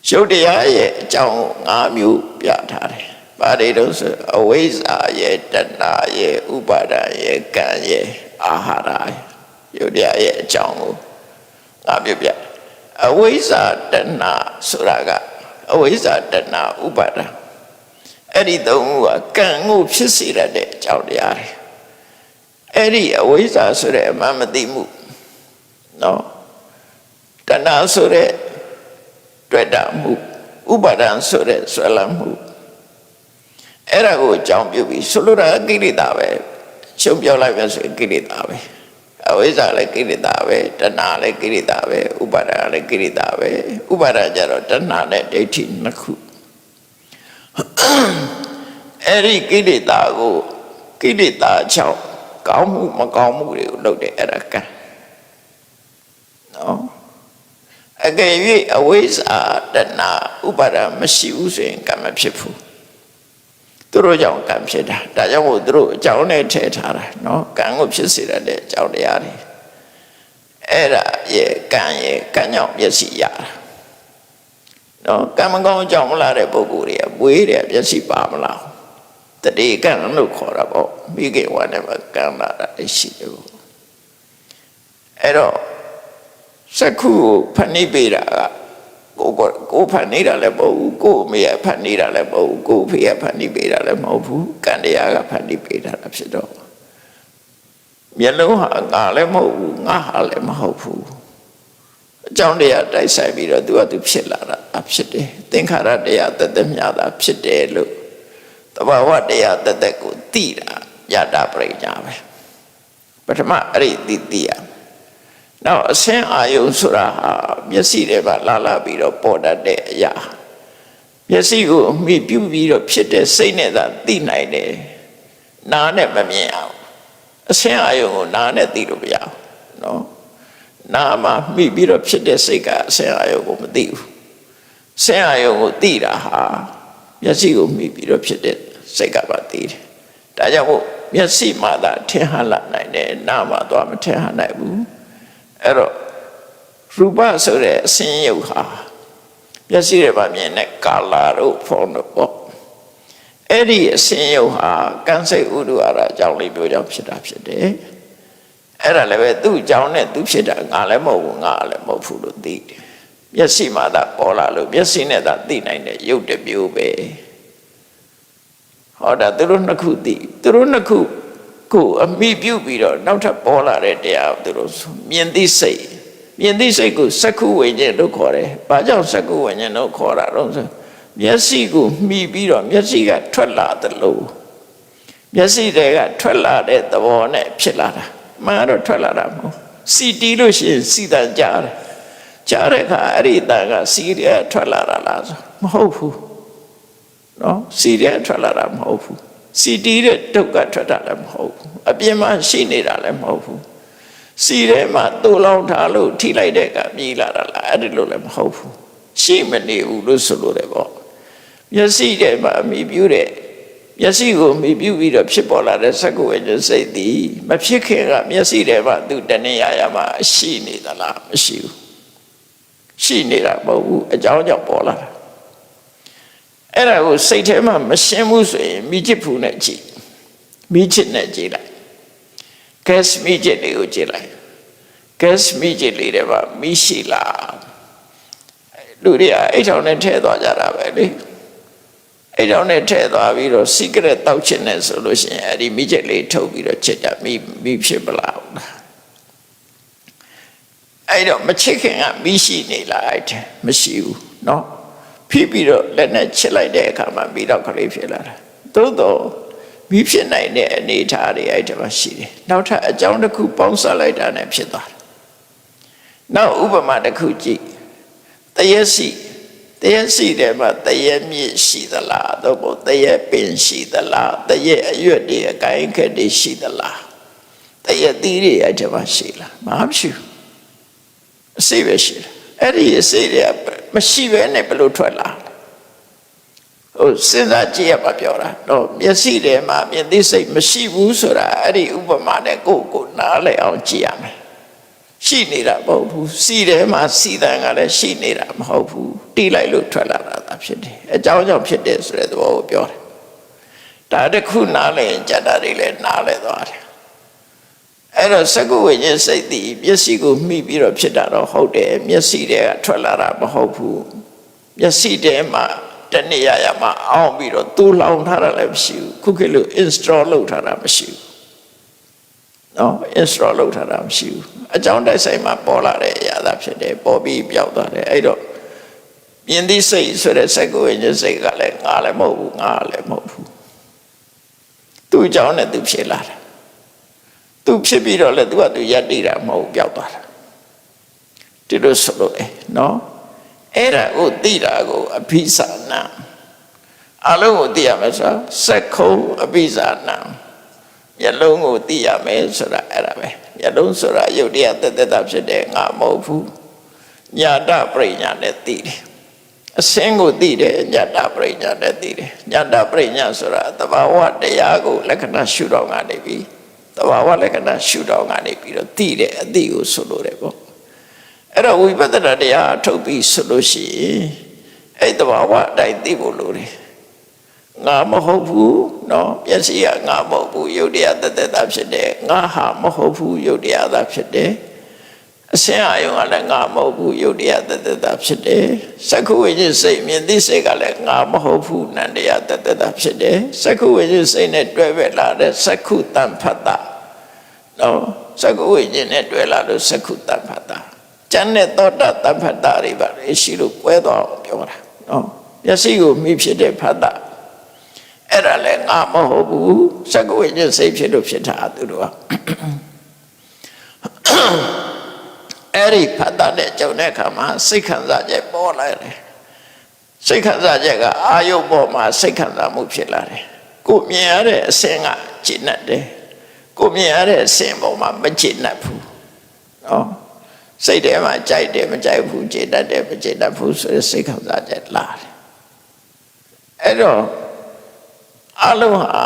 ရုပ်တရားရဲ့အကြောင်း၅မျိုးပြထားတယ်ဘာတွေတော့ဆိုအဝိဇ္ဇာရဲ့တဏှာရဲ့ဥပါဒာရဲ့ကံရဲ့အာဟာရရဲ့ရုပ်တရားရဲ့အကြောင်းကိုငါပြောပြအဝိဇ္ဇာတဏှာဆိုတာကအဝိဇ္ဇာတဏှာဥပါဒာအဲ့ဒီသုံးခုကကံကိုဖြစ်စေရတဲ့အကြောင်းတရားတွေအဲ့ဒီအဝိဇ္ဇာဆိုတဲ့အမှန်မသိမှုနော်တဏှာဆိုတဲ့တွေ့တာမှုဥပါဒံဆိုတဲ့ဆွဲလမ်းမှုအဲ့ဒါကိုအကြောင်းပြုပြီးဆိုလိုတာကိလေသာပဲရှုံးပြောလိုက်မယ်ဆိုရင်ကိလေသာပဲအဝိဇ္ဇာလည်းကိလေသာပဲတဏှာလည်းကိလေသာပဲဥပါဒံလည်းကိလေသာပဲဥပါဒံကြတော့တဏှာနဲ့ဒိဋ္ဌိနှစ်ခုအဲ့ဒီကိလေသာကိုကိလေသာကြောင့်ကောင်းမှုမကောင်းမှုတွေကိုလုပ်တယ်အဲ့ဒါကံနော်အကယ်၍အဝိဇ္ဇာတဏှာဥပါဒံမရှိဘူးဆိုရင်ကံမဖြစ်ဘူးသူတို့ကြောင့်ကံဖြစ်တာဒါကြောင့်မို့သူတို့အကြောင်းနဲ့ထည့်ထားတာနော်ကံကိုဖြစ်စေတဲ့အကြောင်းတရားတွေအဲ့ဒါရဲ့ကံကြောင့်မျက်စိရတာနော်ကံမကောင်းအကြောင်းမလာတဲ့ပုဂ္ဂိုလ်တွေကမွေးတယ်မျက်စိပါမလားတတိကံလို့ခေါ်တာပေါ့မိခင်ဝါနဲ့ကံလာတာရှိတယ်ပေါ့အဲ့တော့စက္ခုကိုဖန်နေပေးတာကကိုဖန်နေတာလည်းမဟုတ်ဘူးကိုအမေကဖန်နေတာလည်းမဟုတ်ဘူးကိုဖေကဖန်နေပေးတာလည်းမဟုတ်ဘူးကံတရားကဖန်နေပေးတာဖြစ်တော့မျက်လုံးဟာငါလည်းမဟုတ်ဘူးငါဟာလည်းမဟုတ်ဘူးအကြောင်းတရားတိုက်ဆိုင်ပြီးတော့သူကသူဖြစ်လာတာဖြစ်တယ်သင်္ခါရတရားတသက်မြတာဖြစ်တယ်လို့တဘာဝတရားတသက်ကိုသိတာယတာပရိညာပဲပထမအဲ့ဒီသိရနောက်အစင်အာယုံဆိုတာဟာမျက်စိထဲမှာလာပြီးတော့ပေါ်တတ်တဲ့အရာမျက်စိကိုအမိပြုပြီးတော့ဖြစ်တဲ့စိတ်နဲ့သာသိနိုင်တယ်နားနဲ့မမြင်အောင်အစင်အာယုံကိုနားနဲ့သိလို့မရဘူးနော်နားမှာမိပြီးတော့ဖြစ်တဲ့စိတ်ကအစင်အာယုံကိုမသိဘူးစင်အာယုံကိုသိတာဟာမျက်စိကိုမိပြီးတော့ဖြစ်တဲ့စိတ်ကပါသိတယ်ဒါကြောင့်မို့မျက်စိမှသာထင်ဟလာနိုင်တယ်နားမှာတော့မထင်ဟနိုင်ဘူးအဲ့တော့ရူပဆိုတဲ့အစင်ယုတ်ဟာမျက်စိရဲ့ဗာမြင်တဲ့ကာလာတို့ဖုံးတို့ပေါ့အဲ့ဒီအစင်ယုတ်ဟာကံစိတ်ဥဒ္ဒရာအကြောင်းလေးပြောကြောင့်ဖြစ်တာဖြစ်တယ်အဲ့ဒါလည်းပဲသူ့အကြောင်းနဲ့သူဖြစ်တာငါလည်းမဟုတ်ဘူးငါလည်းမဟုတ်ဘူးလို့သိတယ်မျက်စိမှာသာပေါ်လာလို့မျက်စိနဲ့သာသိနိုင်တဲ့ရုပ်တစ်မျိုးပဲဟောတာသူတို့နှစ်ခုသိသူတို့နှစ်ခုကိုအမိပြုပြီးတော့နောက်ထပ်ပေါ်လာတဲ့တရားသူတို့မြင်သိစိတ်ကိုစက္ခုဝိညာဉ်လို့ခေါ်တယ်။ဘာကြောင့်စက္ခုဝိညာဉ်လို့ခေါ်တာတော့ဆိုမျက်စိကိုမှီပြီးတော့မျက်စိကထွက်လာသလိုမျက်စိတွေကထွက်လာတဲ့သဘောနဲ့ဖြစ်လာတာမှန်တော့ထွက်လာတာမဟုတ်စီတီးလို့ရှိရင်စီတန်ကြားတယ်ကြားတဲ့အခါအဲ့ဒီတန်ကစီရဲထွက်လာတာလားဆိုမဟုတ်ဘူးနော်စီရဲထွက်လာတာမဟုတ်ဘူးစီတီးတဲ့ဒုက္ခထွက်တာလည်းမဟုတ်ဘူးအပြင်မှာရှိနေတာလည်းမဟုတ်ဘူးစီထဲမှာတူလောင်ထားလို့ထိလိုက်တဲ့ကမြည်လာတာလားအဲ့ဒီလိုလည်းမဟုတ်ဘူးရှိမနေဘူးလို့ဆိုလို့တယ်ပေါ့ မျက်စိထဲမှာမိပြုတဲ့မျက်စိကိုမိပြုပြီးတော့ဖြစ်ပေါ်လာတဲ့စက္ကဝိညာဉ်စိတ်သည်မဖြစ်ခင်ကမျက်စိထဲမှာသူတဏှာရမှာရှိနေသလားမရှိဘူးရှိနေတာမဟုတ်ဘူးအကြောင်းကြောင့်ပေါ်လာတာအဲ့ဒါကိုစိတ်ထဲမှာမရှင်းဘူးဆိုရင်မိချစ်ဖူနဲ့ကြည့်မိချစ်နဲ့ကြည့်လိုက်ဂက်စ်မိချစ်လေးကိုကြည့်လိုက်ဂက်စ်မိချစ်လေးတွေမှာမိရှိလားလူတွေကအိတ်ထောင်နဲ့ထည့်သွားကြတာပဲလေအိတ်ထောင်နဲ့ထည့်သွားပြီးတော့ secret တောက်ချင်တယ်ဆိုလို့ရှိရင်အဲ့ဒီမိချစ်လေးထုတ်ပြီးတော့ချစ်ကြမိဖြစ်ပလားအဲ့တော့မချစ်ခင်ကမိရှိနေလားအဲ့ဒါမရှိဘူးเนาะဖိပြီးတော့လက်နဲ့ချစ်လိုက်တဲ့အခါမှာမိတော့ခလေးဖြစ်လာတာသို့တော့မိဖြစ်နိုင်တဲ့အနေအထားတွေအဲ့ဒါမှရှိတယ်နောက်ထပ်အကြောင်းတစ်ခုပေါင်းစပ်လိုက်တာနဲ့ဖြစ်သွားတယ်နောက်ဥပမာတစ်ခုကြည့်တရက်စီတဲ့မှာတရက်မြစ်ရှိသလားသို့မဟုတ်တရက်ပင်ရှိသလားတရက်အရွက်တွေအကိုင်းခက်တွေရှိသလားတရက်သီးတွေအဲ့ဒါမှရှိလားမရှိဘူးအစိပဲရှိတယ်အဲ့ဒီအစိတွေကမရှိဘဲနဲ့ဘယ်လိုထွက်လာဟိုစဉ်းစားကြည့်ရပါပြောတာတော့မျက်စိထဲမှာမြင်သိစိတ်မရှိဘူးဆိုတာအဲ့ဒီဥပမာနဲ့ကိုနားလည်အောင်ကြည့်ရမယ်ရှိနေတာမဟုတ်ဘူးစီထဲမှာစီတန်ကလည်းရှိနေတာမဟုတ်ဘူးတီးလိုက်လို့ထွက်လာတာဖြစ်တယ်အကြောင်းကြောင့်ဖြစ်တယ်ဆိုတဲ့သဘောကိုပြောတယ်ဒါတခုနားလည်ရင်ကြတာတွေလည်းနားလည်သွားတယ်အဲ့တော့စက္ကဝိညာဉ်စိတ်သည်မျက်စိကိုမှီပြီးတော့ဖြစ်တာတော့ဟုတ်တယ်မျက်စိထဲကထွက်လာတာမဟုတ်ဘူးမျက်စိထဲမှာတဏှာရမှာအောင်းပြီးတော့တူလောင်ထားတာလည်းမရှိဘူးခုခေတ်လို install လုပ်ထားတာမရှိဘူးနော် install လုပ်ထားတာမရှိဘူးအကြောင်းတိုက်ဆိုင်မှာပေါ်လာတဲ့အရာသာဖြစ်တယ်ပေါ်ပြီးပြောက်သွားတယ်အဲ့တော့မြင်သိစိတ်ဆိုတဲ့စက္ကဝိညာဉ်စိတ်ကလည်းငါလည်းမဟုတ်ဘူးငါလည်းမဟုတ်ဘူးသူ့အကြောင်းနဲ့သူဖြစ်လာတာသူဖြစ်ပြီးတော့လည်းသူကသူရပ်တည်တာမဟုတ်ပြောက်သွားတာဒီလိုဆိုလို့နော်အဲ့ဒါကိုသိတာကိုအဘိဇာနာအလုံးကိုသိရမယ်ဆိုစက္ခုံအဘိဇာနာမျက်လုံးကိုသိရမယ်ဆိုတာအဲ့ဒါပဲမျက်လုံးဆိုတာယုတ်တရားတက်တက်တာဖြစ်တယ်ငါမဟုတ်ဘူးညာတပရိညာနဲ့သိတယ်အစင်းကိုသိတယ်ညာတပရိညာနဲ့သိတယ်ညာတပရိညာဆိုတာသဘာဝတရားကိုလက္ခဏာရှုတော့ကနေပြီးသဘာဝလက္ခဏာရှုတော့ကနေပြီးတော့သိတယ်အသိကိုဆိုလို့တယ်ပေါ့အဲ့တော့ဝိပဿနာတရားထုတ်ပြီးဆိုလို့ရှိရင်အဲ့သဘာဝအတိုင်းသိဖို့လိုတယ်ငါမဟုတ်ဘူးနော်မျက်စိကငါမဟုတ်ဘူးယုတ်တရားတက်တက်တာဖြစ်တယ်ငါဟာမဟုတ်ဘူးယုတ်တရားသာဖြစ်တယ်အစင်းအာယုံကလည်းငါမဟုတ်ဘူးယုတ်တရားတက်တက်တာဖြစ်တယ်စက္ခုဝိညာဉ်စိတ်မြင်သိစိတ်ကလည်းငါမဟုတ်ဘူးနန္တရားတက်တက်တာဖြစ်တယ်စက္ခုဝိညာဉ်စိတ်နဲ့တွဲပဲလာတဲ့စက္ခုတံဖတ်တာနော်စက္ခုဝိညာဉ်နဲ့တွဲလာလို့စက္ခုတံဖတ်တာကျန်တဲ့သောတာတံဖတ်တာတွေပါလေရှိလို့ကွဲသွားအောင်ပြောတာနော်မျက်စိကိုမိဖြစ်တဲ့ဖတ်တာအဲ့ဒါလည်းငါမဟုတ်ဘူးစက္ကဝိညာဉ်စိတ်ဖြစ်လို့ဖြစ်တာသူတို့ကအဲ့ဒီဖတ်တာနဲ့ကြုံတဲ့အခါမှာစိတ်ခံစားချက်ပေါ်လာတယ်စိတ်ခံစားချက်ကအာယုပေါ်မှာစိတ်ခံစားမှုဖြစ်လာတယ်ကိုမြင်ရတဲ့အစင်းကကျဉ်တ်တယ်ကိုမြင်ရတဲ့အစင်းပေါ်မှာမကျဉ်တ်ဘူးနော်စိတ်ထဲမှာကြိုက်တယ်မကြိုက်ဘူးကျဉ်တ်တယ်မကျဉ်တ်ဘူးဆိုတဲ့စိတ်ခံစားချက်လာတယ်အဲ့တော့အလုံးဟာ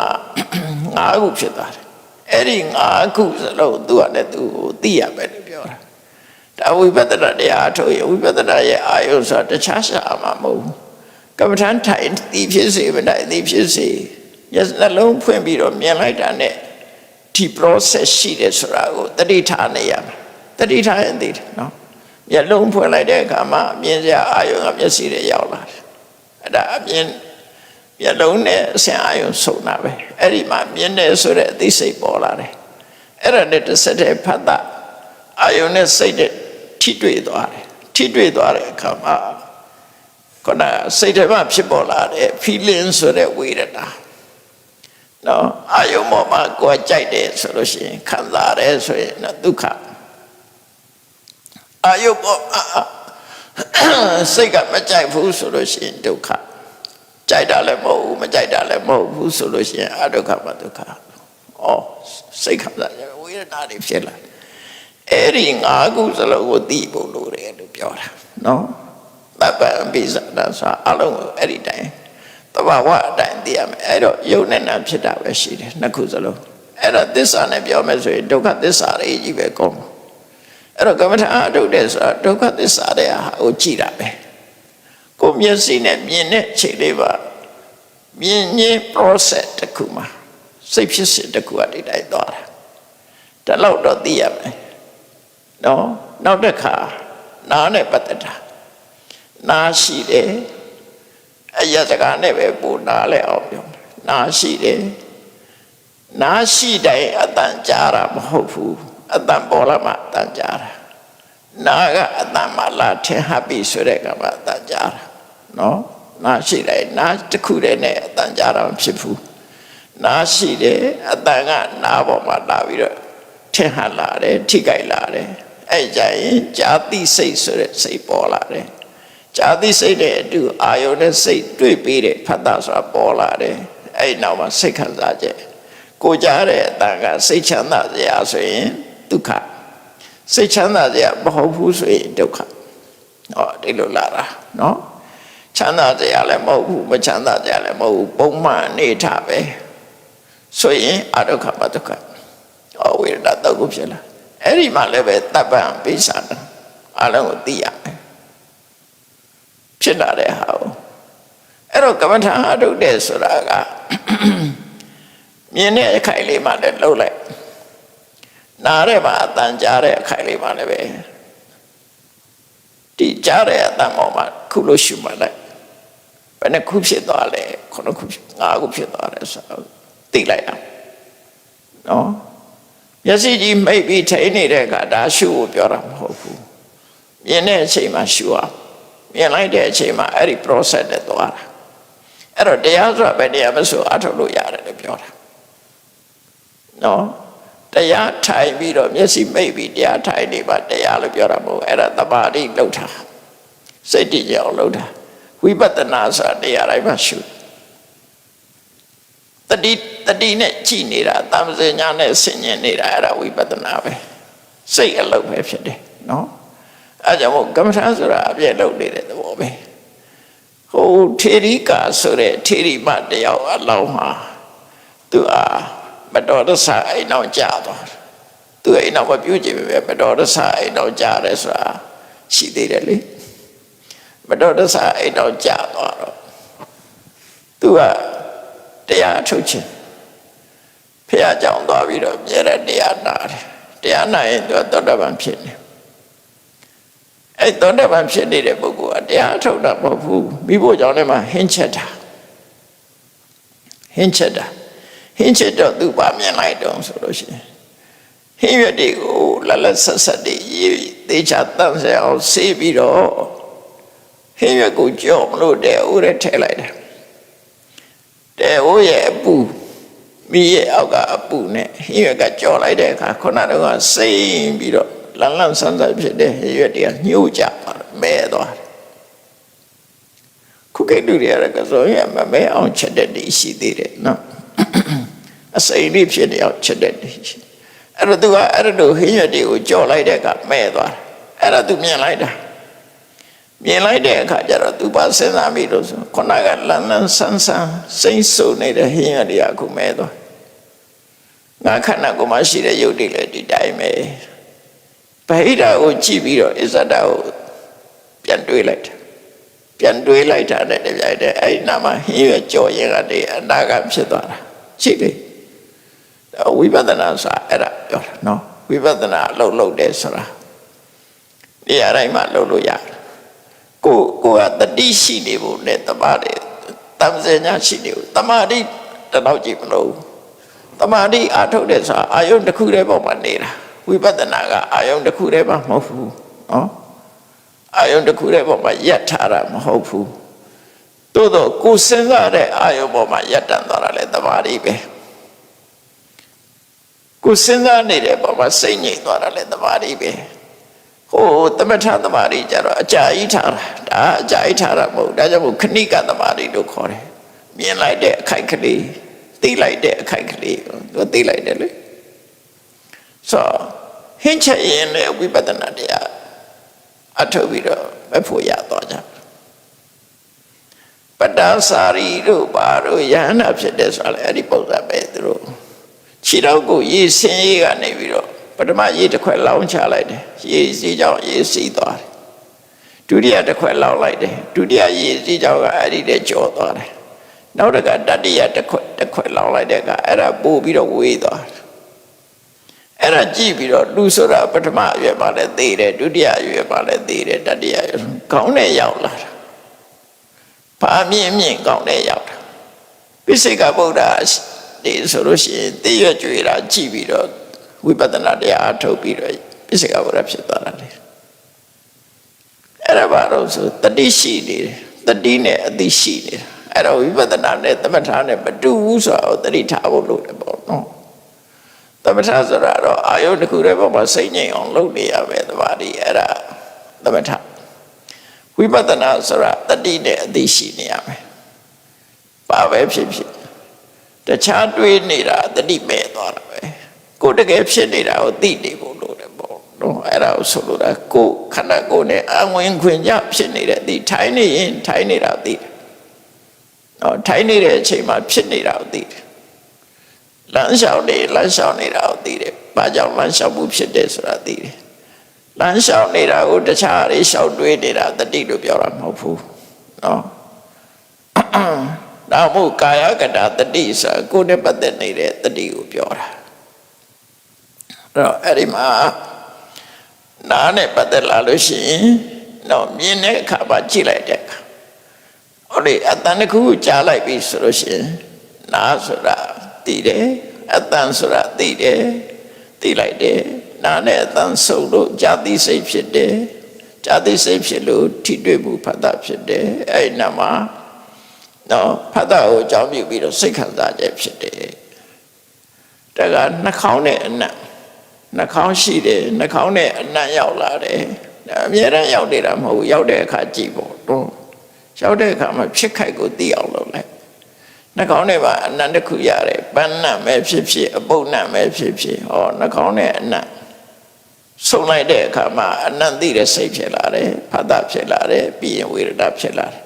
ငါးခုဖြစ်သွားတယ်အဲ့ဒီငါးခုစလုံးသူကလည်းသူ့ကိုသိရမယ်လို့ပြောတာဒါဝိပဿနာတရားထုတ်ရဝိပဿနာရဲ့အာယုဆိုတာတခြားရှာမှာမဟုတ်ဘူးကမ္မထန်ထိုင်သိဖြစ်စေမနိုင်သိဖြစ်စေမျက်နှလုံးဖွင့်ပြီးတော့မြင်လိုက်တာနဲ့ဒီ process ရှိတယ်ဆိုတာကိုတတိထားနေရမယ်တတိထားရင်သိတယ်နော်မျက်လုံးဖွင့်လိုက်တဲ့အခါမှာမြင်စရာအာယုကမျက်စိတွေရောက်လာတယ်အဲ့ဒါအမြင်မျက်လုံးနဲ့အစင်အာယုံဆုံတာပဲအဲ့ဒီမှာမြင်တယ်ဆိုတဲ့အသိစိတ်ပေါ်လာတယ်အဲ့ဒါနဲ့တစ်ဆက်တည်းဖတ်တာအာယုံနဲ့စိတ်နဲ့ထိတွေ့သွားတယ်ထိတွေ့သွားတဲ့အခါမှာခုနစိတ်ထဲမှာဖြစ်ပေါ်လာတဲ့ feeling ဆိုတဲ့ဝေဒနာနော်အာယုံပေါ်မှာကိုယ်ကြိုက်တယ်ဆိုလို့ရှိရင်ခံစားတယ်ဆိုရင်ဒုက္ခအာယုံပေါ်စိတ်ကမကြိုက်ဘူးဆိုလို့ရှိရင်ဒုက္ခကြိုက်တာလည်းမဟုတ်ဘူးမကြိုက်တာလည်းမဟုတ်ဘူးဆိုလို့ရှိရင်အဒုက္ခမဒုက္ခဩစိတ်ခံစားရဝေဒနာတွေဖြစ်လာအဲ့ဒီငါးခုစလုံးကိုသိဖို့လိုတယ်လို့ပြောတာနော်တပ္ပံပိစနာဆိုအလုံးကိုအဲ့ဒီတိုင်း တဘာဝအတိုင်းသိရမယ်အဲ့တော့ယုံနဲ့နာဖြစ်တာပဲရှိတယ်နှစ်ခုစလုံးအဲ့တော့သစ္စာနဲ့ပြောမယ်ဆိုရင်ဒုက္ခသစ္စာတွေကြီးပဲကောင်းအဲ့တော့ကမ္မထာအထုတ်တဲ့ဆိုတာဒုက္ခသစ္စာတွေဟာကိုကြည့်တာပဲကိုမျက်စိနဲ့မြင်တဲ့ခြေလေးပါမြင်ရင် process တစ်ခုမှာစိတ်ဖြစ်စဉ်တစ်ခုအတိတ်တိုင်းသွားတာဒါတော့တော့သိရမယ်နော်နောက်တစ်ခါနားနဲ့ပတ်သက်တာနားရှိတယ်အယစကားနဲ့ပဲပို့နားလဲအောင်ပြောနားရှိတယ်နားရှိတိုင်းအတန်ကြားတာမဟုတ်ဘူးအတန်ပေါ်လာမှအတန်ကြားတာနားကအတန်မှလာထင်ဟပ်ပြီဆိုတဲ့ကမှအတန်ကြားတာနော်နားရှိတိုင်းနားတစ်ခုတည်းနဲ့အတန်ကြားတာမဖြစ်ဘူးနားရှိတယ်အတန်ကနားပေါ်မှာလာပြီးတော့ထင်ဟပ်လာတယ်ထိကြိုက်လာတယ်အဲ့ကြရင်ဇာတိစိတ်ဆိုတဲ့စိတ်ပေါ်လာတယ်ဇာတိစိတ်နဲ့အတူအာယုန်နဲ့စိတ်တွေ့ပြီးတဲ့ဖတ်တာဆိုတာပေါ်လာတယ်အဲ့နောက်မှာစိတ်ခံစားချက်ကိုကြားတဲ့အတန်ကစိတ်ချမ်းသာစရာဆိုရင်ဒုက္ခစိတ်ချမ်းသာစရာမဟုတ်ဘူးဆိုရင်ဒုက္ခဟောဒီလိုလာတာနော်ချမ်းသာစရာလည်းမဟုတ်ဘူးမချမ်းသာစရာလည်းမဟုတ်ဘူးပုံမှန်နေထားပဲဆိုရင်အဒုက္ခမဒုက္ခဟောဝိရဒတုတ်ကိုဖြစ်လာအဲ့ဒီမှာလည်းပဲတပ်ပံပိဿာနာအလုံးကိုသိရမယ်ဖြစ်လာတဲ့ဟာကိုအဲ့တော့ကမ္မထာအထုတ်တဲ့ဆိုတာကမြင်တဲ့အခိုင်လေးမှလည်းလှုပ်လိုက်နားတဲ့မှာအတန်ကြားတဲ့အခိုင်လေးမှလည်းပဲဒီကြားတဲ့အတန်ပေါ်မှာခုလို့ရှုမှလိုက်ဘယ်နှခုဖြစ်သွားလဲ9ခု5ခုဖြစ်သွားတယ်ဆိုတော့သိလိုက်အောင်နော်မျက်စိကြီးမိတ်ပြီးထိနေတဲ့အခါဒါရှုဖို့ပြောတာမဟုတ်ဘူးမြင်တဲ့အချိန်မှာရှုအောင်မြင်လိုက်တဲ့အချိန်မှာအဲ့ဒီ process နဲ့သွားတာအဲ့တော့တရားဆိုတာပဲတရားမဆိုအထုတ်လို့ရတယ်လို့ပြောတာနော်တရားထိုင်ပြီးတော့မျက်စိမိတ်ပြီးတရားထိုင်နေမှတရားလို့ပြောတာမဟုတ်အဲ့ဒါသမာဓိလောက်တာစိတ်တည်ကြအောင်လောက်တာဝိပဿနာဆိုတာတရားတိုင်းမှာရှုတတိနဲ့ကြည်နေတာတမ္ပဇညာနဲ့ဆင်ញင်နေတာအဲ့ဒါဝိပဿနာပဲစိတ်အလုပ်ပဲဖြစ်တယ်နော်အဲ့ကြောင့်မို့ကမ္မထာဆိုတာအပြည့်လုပ်နေတဲ့သဘောပဲဟိုထေရိကာဆိုတဲ့ထေရိမတယောက်အလောင်းမှာသူအားမတော်တဆအိမ်အောင်ကြာသွားသူအိမ်အောင်မပြုတ်ကြည့်ပဲမတော်တဆအိမ်အောင်ကြာတယ်ဆိုတာရှိသေးတယ်လေမတော်တဆအိမ်အောင်ကြာသွားတော့သူကတရားထုတ်ခြင်းဖះကြောင်သွားပြီးတော့မြဲတဲ့တရားနာတယ်တရားနာရင်သူကသောတာပန်ဖြစ်နေအဲ့သောတာပန်ဖြစ်နေတဲ့ပုဂ္ဂိုလ်ကတရားထုတ်တာမဟုတ်ဘူးမိဖို့ကြောင့်လည်းမှဟင်းချက်တာတော့သူပါမြင်လိုက်တော့ဆိုလို့ရှိရင်ဟင်းရွက်တွေကိုလတ်ဆက်ဆက်တွေရေးသေချာတန့်စဲအောင်ဆေးပြီးတော့ဟင်းရွက်ကိုကြော့မလို့တဲ့ဦးရဲထည့်လိုက်တယ်တဲ့ဦးရဲ့အပူမိရဲ့အောက်ကအပူနဲ့ဟင်းရွက်ကကြော့လိုက်တဲ့အခါခုနကတော့စိမ့်ပြီးတော့လန်းလန်းဆန်းဆန်းဖြစ်တဲ့ဟင်းရွက်တွေကညှို့ကြပါမဲသွားတယ်ခုကိတူတွေရကဆိုရင်မမဲအောင်ချက်တဲ့ဒီရှိသေးတယ်နော်အစိမ့်လေးဖြစ်နေအောင်ချက်တဲ့ဒီရှိအဲ့တော့သူကအဲ့လိုဟင်းရွက်တွေကိုကြော့လိုက်တဲ့အခါမဲသွားတယ်အဲ့ဒါသူမြင်လိုက်တဲ့အခါကျတော့သူပါစဉ်းစားမိလို့ဆိုခုနကလန်းလန်းဆန်းဆန်းစိမ့်ဆုံနေတဲ့ဟင်းရွက်တွေကအခုမဲသွားငါခန္ဓာကိုယ်မှာရှိတဲ့ယုတ်တွေလည်းဒီတိုင်းပဲဗဟိတကိုကြည့်ပြီးတော့အစ္ဆဒကိုပြန်တွေးလိုက်တာနဲ့တပြိုင်တည်းအဲ့ဒီနာမှာဟင်းရွက်ကြော်ရင်ကနေအနာဂတ်ဖြစ်သွားတာရှိလေဝိပဿနာဆိုတာအဲ့ဒါပြောတာနော်ဝိပဿနာလှုပ်တယ်ဆိုတာနေရာတိုင်းမှာလှုပ်လို့ရတယ်ကိုကတတိရှိနေဖို့နဲ့တမာတိတမ္ပဇညာရှိနေဖို့တမာတိတတော့ကြည့်မလို့တမာတိအထုတ်တဲ့ဆိုတာအာယုန်တစ်ခုတည်းပေါ်မှာနေတာဝိပဿနာကအာယုန်တစ်ခုတည်းမှာမဟုတ်ဘူးနော်အာယုန်တစ်ခုတည်းပေါ်မှာယက်ထားတာမဟုတ်ဘူးသို့တော့ကိုယ်စဉ်းစားတဲ့အာယုန်ပေါ်မှာယက်တန်သွားတာလေတမာတိပဲကိုယ်စဉ်းစားနေတဲ့ပေါ်မှာစိတ်ငြိမ်သွားတာလေတမာတိပဲဟိုသမထသမာဓိကြတော့အကြာကြီးထားတာဒါအကြာကြီးထားတာမဟုတ်ဒါကြောင့်မို့ခဏိကသမာဓိလို့ခေါ်တယ်မြင်လိုက်တဲ့အခိုက်ကလေးသိလိုက်တဲ့အခိုက်ကလေးသူသိလိုက်တယ်လေဆိုဟင်းချက်ရင်လေဝိပဿနာတရားအထုတ်ပြီးတော့မဖို့ရသွားကြပတ္တ စာရီတို့ဘာတို့ယဟန္တာဖြစ်တဲ့ဆိုလည်းအဲ့ဒီပုံစံပဲသူတို့ခြေတော့ကိုရေစင်းရေးကနေပြီးတော့ပထမရေတစ်ခွက်လောင်းချလိုက်တယ်ရေစီးကြောင်းရေစီးသွားတယ်ဒုတိယတစ်ခွက်လောင်းလိုက်တယ်ဒုတိယရေစီးကြောင်းကအဲ့ဒီတည်းကျော်သွားတယ်နောက်တစ်ခါတတိယတစ်ခွက်လောင်းလိုက်တဲ့အခါအဲ့ဒါပို့ပြီးတော့ဝေးသွားတယ်အဲ့ဒါကြည့်ပြီးတော့လူဆိုတာပထမအရွယ်မှာလည်းသိတယ်ဒုတိယအရွယ်မှာလည်းသိတယ်တတိယခေါင်းနဲ့ရောက်လာတာဘာမြင့်မြင့်ကောင်းတဲ့ရောက်တာပိစိကဗုဒ္ဓဒီဆိုလို့ရှိရင်သိရကြွေတာကြည့်ပြီးတော့ဝိပဿနာတရားအထုတ်ပြီးတော့ပိစိကဗုဒ္ဓဖြစ်သွားတာလေအဲ့ဒါဘာလို့ဆိုတတိရှိနေတယ်တတိနဲ့အတိရှိနေတာအဲ့တော့ဝိပဿနာနဲ့သမထနဲ့မတူဘူးဆိုတော့တတိထားဖို့လုပ်တယ်ပေါ့နော်သမထဆိုတာတော့အာယုတစ်ခုတည်းပေါ်မှာစိတ်ငြိမ်အောင်လုပ်နေရမယ်တပါးဒီအဲ့ဒါသမထဝိပဿနာဆိုတာတတိနဲ့အသိရှိနေရမယ်ဘာပဲဖြစ်ဖြစ်တခြားတွေးနေတာတတိမဲ့သွားတာပဲကိုတကယ်ဖြစ်နေတာကိုသိနေဖို့လိုတယ်ပေါ့နော်အဲ့ဒါကိုဆိုလိုတာကိုခန္ဓာကိုယ်နဲ့အဝင်ခွင်ကြဖြစ်နေတဲ့အသိထိုင်နေရင်ထိုင်နေတာသိတယ်နော်ထိုင်နေတဲ့အချိန်မှာဖြစ်နေတာကိုသိတယ်လမ်းလျှောက်နေတာကိုသိတယ်ဘာကြောင့်လမ်းလျှောက်မှုဖြစ်တယ်ဆိုတာသိတယ်လမ်းလျှောက်နေတာကိုတခြားတွေလျှောက်တွေးနေတာတတိလို့ပြောတာမဟုတ်ဘူးနော်ဒါမို့ကာယကတတတိဆိုကိုယ်နဲ့ပတ်သက်နေတဲ့တတိကိုပြောတာအဲ့ဒီမှာနားနဲ့ပတ်သက်လာလို့ရှိရင်တော့မြင်တဲ့အခါမှာကြည့်လိုက်တဲ့အခါဟိုလေအတန်တစ်ခုကြားလိုက်ပြီဆိုလို့ရှိရင်နားဆိုတာသိတယ်အတန်ဆိုတာသိတယ်သိလိုက်တယ်နာနဲ့အတန်ဆုံးလို့ဇာတိစိတ်ဖြစ်တယ်ဇာတိစိတ်ဖြစ်လို့ထိတွေ့မှုဖတ်တာဖြစ်တယ်အဲ့ဒီနာမှာနော်ဖတ်တာကိုအကြောင်းပြုပြီးတော့စိတ်ခံစားချက်ဖြစ်တယ်ဒါကနှာခေါင်းနဲ့အနံ့နှာခေါင်းရှိတယ်နှာခေါင်းနဲ့အနံ့ရောက်လာတယ်အများရန်ရောက်နေတာမဟုတ်ဘူးရောက်တဲ့အခါကြည့်ဖို့တော့ရောက်တဲ့အခါမှာဖြစ်ခိုက်ကိုသိအောင်လုပ်လိုက်နှာခေါင်းထဲမှာအနံ့တစ်ခုရတယ်ပန်းနံ့ပဲဖြစ်ဖြစ်အပုပ်နံ့ပဲဖြစ်ဖြစ်ဟောနှာခေါင်းနဲ့အနံ့ဆုံးလိုက်တဲ့အခါမှာအနံ့သိတဲ့စိတ်ဖြစ်လာတယ်ဖတ်တာဖြစ်လာတယ်ပြီးရင်ဝေဒနာဖြစ်လာတယ်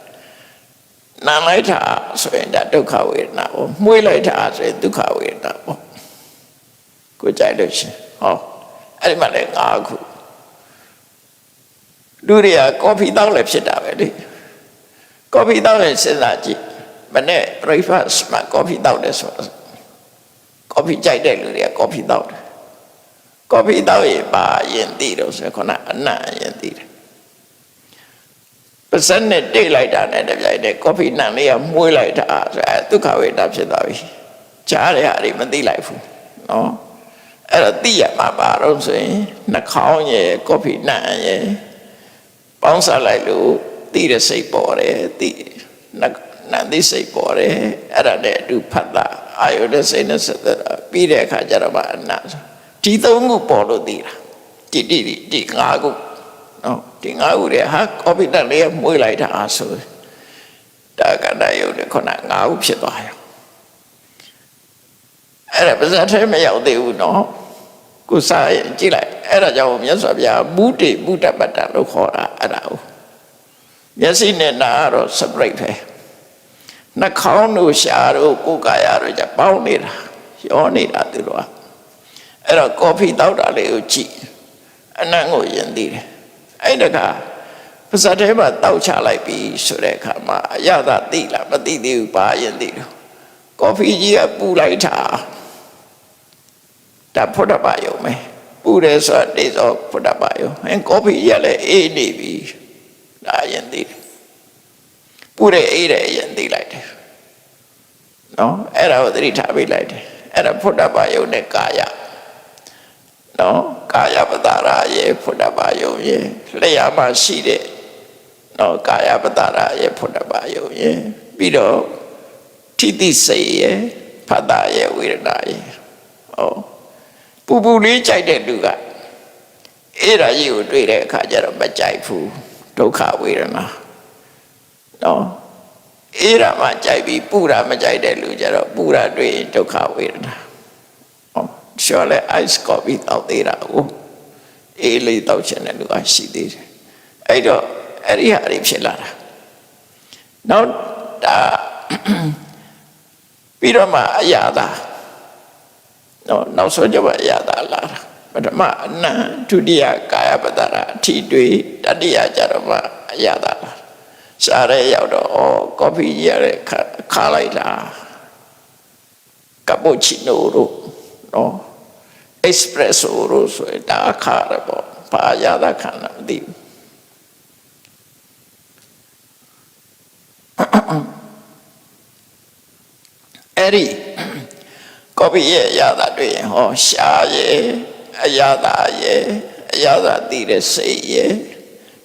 နာလိုက်တာဆိုရင်ဒါဒုက္ခဝေဒနာပေါ့မှုေးလိုက်တာဆိုရင်ဒုက္ခဝေဒနာပေါ့ကိုကြိုက်လို့ရှင်ဟောအဲ့ဒီမှာလည်း၅ခုလူတွေကကော်ဖီတောက်လည်းဖြစ်တာပဲလေကော်ဖီတောက်ရင်စဉ်းစားကြည့်မနေ့ breakfast မှာကော်ဖီတောက်တယ်ဆိုတော့ကော်ဖီကြိုက်တဲ့လူတွေကကော်ဖီတောက်တယ်ကော်ဖီတောက်ရင်ပါရင်သိတော့ဆိုခုနအနံ့ရင်သိတယ်ပါစက်နဲ့တိတ်လိုက်တာနဲ့တပြိုင်တည်းကော်ဖီနံလေးကမှုေးလိုက်တာဆိုအဲဒုက္ခဝေဒနာဖြစ်သွားပြီကြားတဲ့ဟာတွေမသိလိုက်ဘူးနော်အဲ့တော့သိရမှာပါတော့ဆိုရင်နှာခေါင်းရယ်ကော်ဖီနံရယ်ပေါင်းစားလိုက်လို့သိတဲ့စိတ်ပေါ်တယ်သိနံသိစိတ်ပေါ်တယ်အဲ့ဒါနဲ့အတူဖတ်တာအာယုနဲ့စိတ်နဲ့ဆက်သက်တာပြီးတဲ့အခါကျတော့မှအနံ့ဒီသုံးခုပေါ်လို့သိတာဒီငါးခုနော်ဒီငါးခုတွေဟာကော်ဖီနံလေးမှုေးလိုက်တာဆိုဒါကတည်းကခုနငါးခုဖြစ်သွားရောအဲ့ဒါပါဇာထဲမရောက်သေးဘူးနော်ကိုစားရင်ကြည့်လိုက်အဲ့ဒါကြောင့်မြတ်စွာဘုရားမုတေမုတ္တပတ္တလို့ခေါ်တာအဲ့ဒါကိုမျက်စိနဲ့နားကတော့ separate ပဲနှာခေါင်းတို့ရှားတို့ကိုယ်ကာယတို့ကြပေါင်းနေတာရောနေတာသူတို့ကအဲ့တော့ကော်ဖီတောက်တာလေးကိုကြည့်အနံ့ကိုယဉ်သိတယ်အဲ့ဒါကပါဇာထဲမှာတောက်ချလိုက်ပြီဆိုတဲ့အခါမှာအရသာသိလားမသိသေးဘူးပါယဉ်သိတယ်ကော်ဖီကြီးကပူလိုက်တာဒါဖုဒ္ဓဘာယုံပဲပူတယ်ဆိုတာနေသောဖုဒ္ဓဘာယုံကော်ဖီကြီးကလည်းအေးနေပြီဒါယဉ်သိတယ်ပူတယ်အေးတယ်ယဉ်သိလိုက်တယ်နော်အဲ့ဒါကိုသတိထားပေးလိုက်တယ်အဲ့ဒါဖုဒ္ဓဘာယုံနဲ့ကာယနော်ကာယပတာရရဲ့ဖုဒ္ဓဘာယုံရဲ့လျှာမှာရှိတဲ့နော်ကာယပတာရရဲ့ဖုဒ္ဓဘာယုံရဲ့ပြီးတော့ထိတိစိတ်ရဲ့ဖတ်တာရဲ့ဝေဒနာရဲ့ဟောပူပူလေးကြိုက်တဲ့လူကအဲ့ဒါကြီးကိုတွေ့တဲ့အခါကျတော့မကြိုက်ဘူးဒုက္ခဝေဒနာနော်အဲ့ဒါမှကြိုက်ပြီးပူတာမကြိုက်တဲ့လူကျတော့ပူတာတွေ့ရင်ဒုက္ခဝေဒနာဟောရှော်လဲ ice coffee တောက်သေးတာကိုအေးလေးတောက်ချင်တဲ့လူကရှိသေးတယ်အဲ့တော့အဲ့ဒီဟာတွေဖြစ်လာတာနောက်တ ဒါပြီးတော့မှအရာသာနော်နောက်ဆုံးကျမှအရာသာလာတာပထမအနံဒုတိယကာယပတ္တရာအထီတွေတတိယကျတော့မှအရာသာလာရှားရဲရောက်တော့ကော်ဖီရတဲ့ခါလိုက်တာကပူချီနိုတို့နော်เอสเปรสโซ่တို့ဆိုရင်ဒါခါရပေါ့ဘာအရာသာခံတာမသိဘူးအဲ့ဒီကော်ဖီရဲ့အရာသာတွေ့ရင်ဟောရှားရဲ့အရာသာရဲ့အရာသာတည်တဲ့စိတ်ရဲ့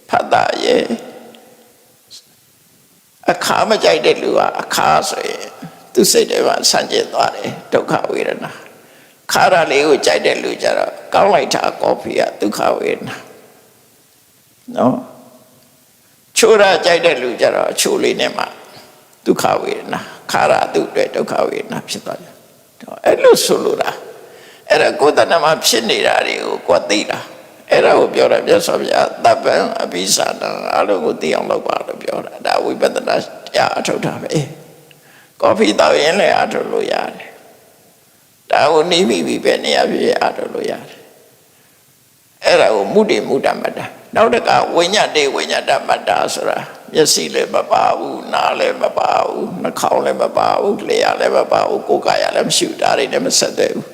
ဖတ်တာရဲ့အခါမကြိုက်တဲ့လူကအခါဆိုရင်သူစိတ်တွေမှာဆန့်ကျင်သွားတယ်ဒုက္ခဝေဒနာခါရလေးကိုကြိုက်တဲ့လူကြတော့ကောင်းလိုက်တာကော်ဖီကဒုက္ခဝေဒနာနော်ချိုးရကြိုက်တဲ့လူကြတော့အချိုးလေးနဲ့မှဒုက္ခဝေဒနာခါရသူ့အတွက်ဒုက္ခဝေဒနာဖြစ်သွားတယ်အဲ့လိုဆိုလိုတာအဲ့ဒါကိုယ်တဏ္ဍမှာဖြစ်နေတာတွေကိုကိုယ်သိတာအဲ့ဒါကိုပြောတာမြတ်စွာဘုရားတပ္ပံအဘိဇာနံအလုံးကိုသိအောင်လုပ်ပါလို့ပြောတာဒါဝိပဿနာတရားအထုတ်တာပဲကော်ဖီတောက်ရင်လည်းအထုတ်လို့ရတယ်ဒါကိုနေပြီပဲနေရာပြည့်အထုတ်လို့ရတယ်အဲ့ဒါကိုမုဒိမုဒ္ဒမတ္တနောက်တကဝိညာတေဝိညာတမတ္တဆိုတာမျက်စိလည်းမပါဘူးနားလည်းမပါဘူးနှာခေါင်းလည်းမပါဘူးလျှာလည်းမပါဘူးကိုယ်ကာယလည်းမရှိဘူးဒါတွေလည်းမဆက်သေးဘူး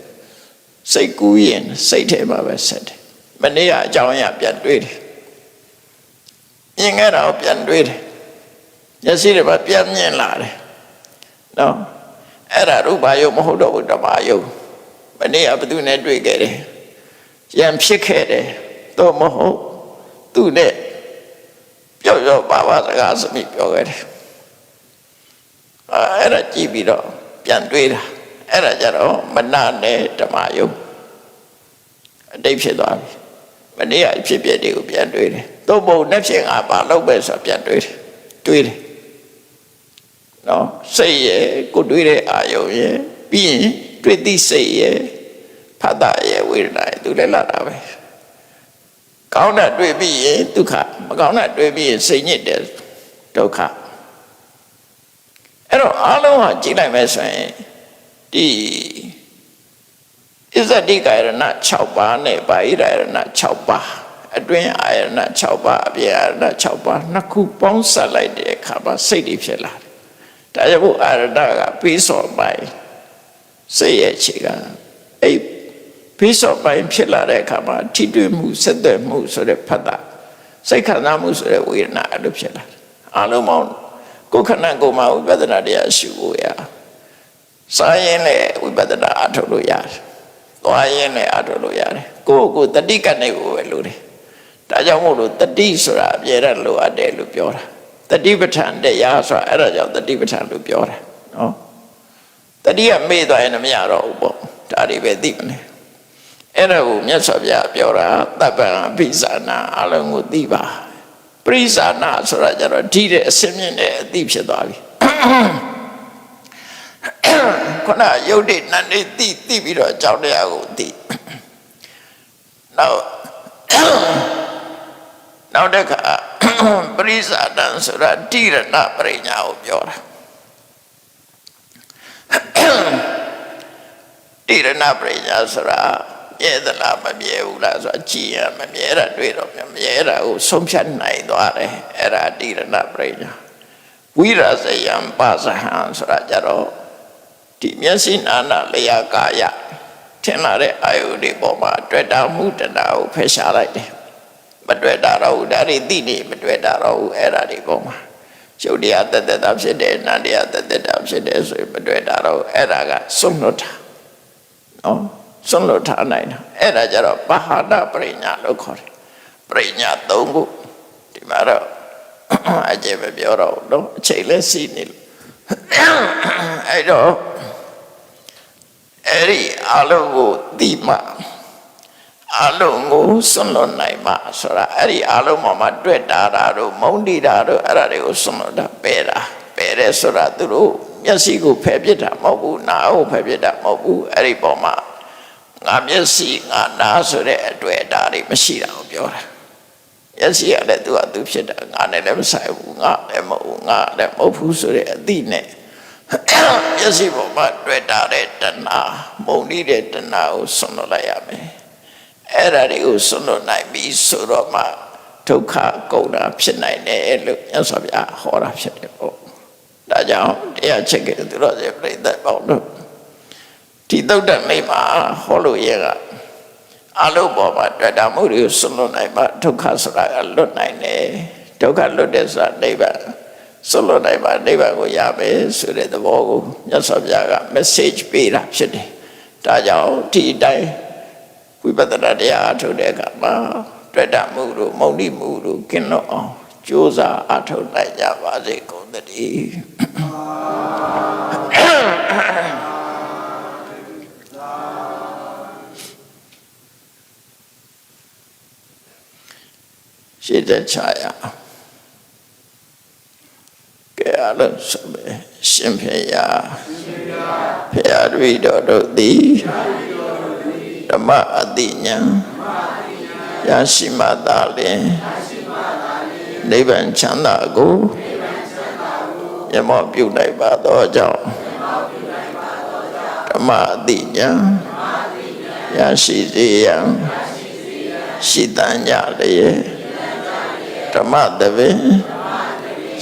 စိတ်ကူးရင်စိတ်ထဲမှာပဲဆက်တယ်မနေ့ကအကြောင်းအရာပြန်တွေးတယ်မြင်ခဲ့တာကိုပြန်တွေးတယ်မျက်စိတွေမှာပြန်မြင်လာတယ်နော်အဲ့ဒါရူပယုံမဟုတ်တော့ဘူးဓမ္မယုံမနေ့ကဘယ်သူနဲ့တွေ့ခဲ့တယ်ရံဖြစ်ခဲ့တယ်တော့မဟုတ်သူနဲ့ပြောပါစကားစမိပြောခဲ့တယ်အဲ့ဒါကြည့်ပြီးတော့ပြန်တွေးတာအဲ့ဒါကြတော့မနနဲ့ဓမ္မယုံအတိတ်ဖြစ်သွားပြီမနေ့ကဖြစ်ပြတွေကိုပြန်တွေးတယ်တော့မဟုတ်နှစ်ဖြစ်ငါပါလို့ပဲဆိုပြန်တွေးတယ်နော်စိတ်ရဲ့ကိုတွေးတဲ့အာယုံရဲ့ပြီးရင်တွေ့သိစိတ်ရဲ့ဖတ်တာရဲ့ဝေဒနာရဲ့သူလည်းလာတာပဲကောင်းတာတွေ့ပြီးရင်ဒုက္ခမကောင်းတာတွေ့ပြီးရင်စိတ်ညစ်တယ်ဒုက္ခအဲ့တော့အလုံးဟာကြည့်လိုက်မယ်ဆိုရင်ဒီဣဇတိကာယရဏ6ပါးနဲ့ဘာဟိရယရဏ6ပါးအတွင်းအာယရဏ6ပါးအပြင်အာယရဏ6ပါးနှစ်ခုပေါင်းစပ်လိုက်တဲ့အခါမှာစိတ်တွေဖြစ်လာတယ်ဒါကြောင့်ဘုအာရဏကပြီးစောပိုင်းစိတ်ရဲ့ခြေကအဲ့ပြီးစောပိုင်းဖြစ်လာတဲ့အခါမှာထိတွေ့မှုဆက်သွယ်မှုဆိုတဲ့ဖတ်တာစိတ်ခံစားမှုဆိုတဲ့ဝေဒနာအဲ့လိုဖြစ်လာတယ်အလုံးပေါင်းကိုယ်ခန္ဓာကိုယ်မှာဝိပဿနာတရားရှုဖို့ရစာရင်လည်းဝိပဿနာအထုတ်လို့ရတယ်သွားရင်လည်းအထုတ်လို့ရတယ်ကိုယ့်ကိုယ်တတိကနဲ့ကိုပဲလို့တယ်ဒါကြောင့်မို့လို့တတိဆိုတာအပြည့်ရလိုအပ်တယ်လို့ပြောတာတတိပဋ္ဌာန်တရားဆိုတာအဲ့ဒါကြောင့်တတိပဋ္ဌာန်လို့ပြောတာနော်တတိကမေ့သွားရင်မရတော့ဘူးပေါ့ဒါတွေပဲသိမလဲအဲ့ဒါကိုမြတ်စွာဘုရားပြောတာတပ္ပံအဘိဇာနာအလုံးကိုသိပါပရိဇာနာဆိုတာကြတော့ဒီတဲ့အစင်းမြင့်တဲ့အသိဖြစ်သွားပြီခုနယုတ်တိနန္တိသိပြီးတော့အကြောင်းတရားကိုသိနောက်တစ်ခါပရိဇာတံဆိုတာတိရဏပရိညာကိုပြောတာတိရဏပရိညာဆိုတာမြဲသလားမမြဲဘူးလားဆိုတာကြည်ရမမြဲတာတွေ့တော့မမြဲတာကိုဆုံးဖြတ်နိုင်သွားတယ်အဲ့ဒါတိရဏပရိညာဝိရဇယံပါဇဟံဆိုတာကြတော့ဒီမျက်စိနာနာလျာကာယထင်လာတဲ့အာယုတွေပေါ်မှာတွေ့တာမှုတဏှာကိုဖယ်ရှားလိုက်တယ်မတွေ့တာတော့ဒါတွေသိနေမတွေ့တာတော့အဲ့ဒါတွေပေါ်မှာကျုပ်တရားတက်တာဖြစ်တယ်နန္တရားတက်တာဖြစ်တယ်ဆိုရင်မတွေ့တာတော့အဲ့ဒါကစွန့်လွတ်တာနော်စွန့်လွတ်ထားနိုင်တာအဲ့ဒါကြတော့ပဟာဒပရိညာလို့ခေါ်တယ်ပရိညာ၃ခုဒီမှာတော့အကျေမပြောတော့ဘူးနော်အချိန်လည်းစီးနေလို့အဲ့တော့အဲ့ဒီအလုံးကိုတိမှအလုံးကိုစွန့်လွတ်နိုင်မှဆိုတာအဲ့ဒီအလုံးမှာတွေ့တာတို့မုန်းတိတာတို့အဲ့ဒါတွေကိုစွန့်လွတ်တာပယ်တယ်ဆိုတာသူတို့မျက်စိကိုဖယ်ပြစ်တာမဟုတ်ဘူးနားကိုဖယ်ပြစ်တာမဟုတ်ဘူးအဲ့ဒီပေါ်မှာငါမျက်စိငါနားဆိုတဲ့အတွေ့အတာတွေမရှိတာကိုပြောတာ မျက်စိကလည်းသူကသူဖြစ်တာငါနဲ့လည်းမဆိုင်ဘူးငါလည်းမဟုတ်ငါလည်းမဟုတ်ဘူးဆိုတဲ့အသည့်နဲ့မျက်စိပေါ်မှာတွေ့တာတဲ့တဏှာမုံနေတဲ့တဏှာကိုဆွလွတ်လိုက်ရမယ်အဲ့ဒါတွေကိုဆွလွတ်နိုင်ပြီဆိုတော့မှဒုက္ခကုန်တာဖြစ်နိုင်တယ်လို့မြတ်စွာဘုရားဟောတာဖြစ်တယ်ပေါ့ဒါကြောင့်တရားချက်ကသူတော်စင်ပြိဿပေါင်းတို့ဒီသုဒ္ဓမိတ်မှာဟောလို့ရကအလုံးပေါ်မှာတွေ့တာမှုတွေကိုဆွလွတ်နိုင်မှဒုက္ခဆိုတာကလွတ်နိုင်တယ်ဒုက္ခလွတ်တဲ့ဆိုတာနိဗ္ဗာန်ဆွလွတ်နိုင်မှနိဗ္ဗာန်ကိုရမယ်ဆိုတဲ့သဘောကိုမြတ်စွာဘုရားက message ပေးတာဖြစ်တယ်ဒါကြောင့်ဒီအတိုင်းဝိပဿနာတရားအထုတ်တဲ့အခါမှာတွေ့တာမှုတို့မုံတိမှုတို့ကင်းလို့အောင်ကြိုးစားအထုတ်နိုင်ကြပါစေကုန်သတည်းရှိတဲ့ချာရကဲအလုံးစုံပဲရှင်ဖေယဖေယတပည့်တော်တို့သည်ဓမ္မအတိညာရရှိမှသာလျှင်နိဗ္ဗာန်ချမ်းသာကိုမျက်မှောက်ပြုနိုင်ပါသောကြောင့်ဓမ္မအတိညာရရှိစေရန်ရှိတန်ကြလျက်ဓမ္မတပင်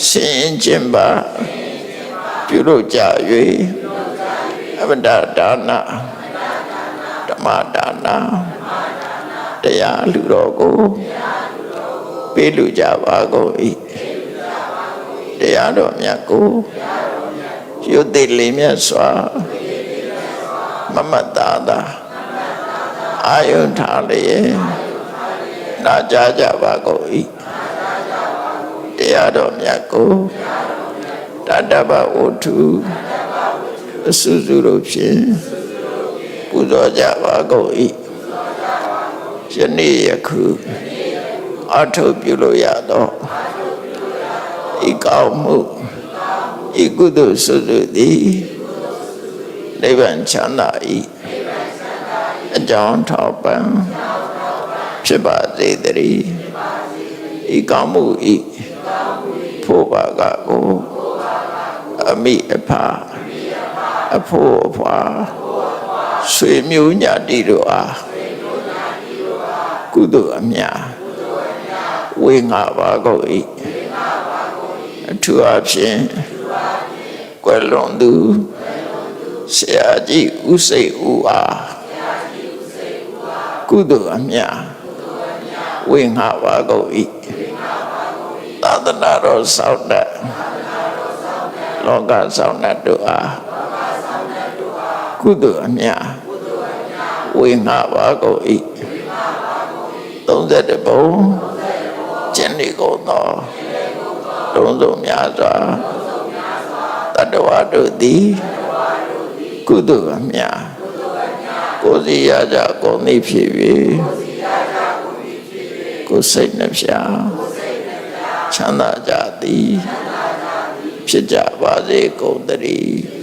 ဆင်းခြင်းပါပြုလုပ်ကြ၍အဘဒဒါနဓမ္မဒါနတရားလူတော်ကိုပေးလူကြပါကုန်၏တရားတော်မြတ်ကိုရုပ်သိလေးမြတ်စွာမမတ်တာသာအာယုန်ထားလျက်နာကြားကြပါကုန်၏တရားတော်မြတ်ကိုတတ္တဗဝတ္ထုအစုစုတို့ဖြင့်ပူဇော်ကြပါကုန်၏ယနေ့ယခုအထုပ်ပြုလို့ရသောဤကောင်းမှုဤကုသိုလ်စုစုသည်နိဗ္ဗာန်ချမ်းသာ၏အကြောင်းထောက်ပံ့ဖြစ်ပါစေတည်းဤကောင်းမှုဤဖို့ပါကကိုအမိအဖအဖို့အဖွာဆွေမျိုးညာတိတို့အားကုသိုလ်အမြတ်ဝေငှပါကုန်၏အထူးအဖြင့်ကွယ်လွန်သူဆရာကြီးဦးစိတ်ဦးအားကုသိုလ်အမြတ်ဝေငှပါကုန်၏သာသနာတော်ဆောင်တဲ့လောကဆောင်တဲ့တို့အားကုသိုလ်အမြတ်ဝေငှပါကုန်၏31ဘုံကျင့်နေကုန်သောလုံးစုံများစွာတတ္တဝါတို့သည်ကုသိုလ်အမြတ်ကိုယ်စီရကြကုန်သည်ဖြစ်၍ကိုယ်စိတ်နှပြချမ်းသာကြသည်ဖြစ်ကြပါစေကုန်သတည်း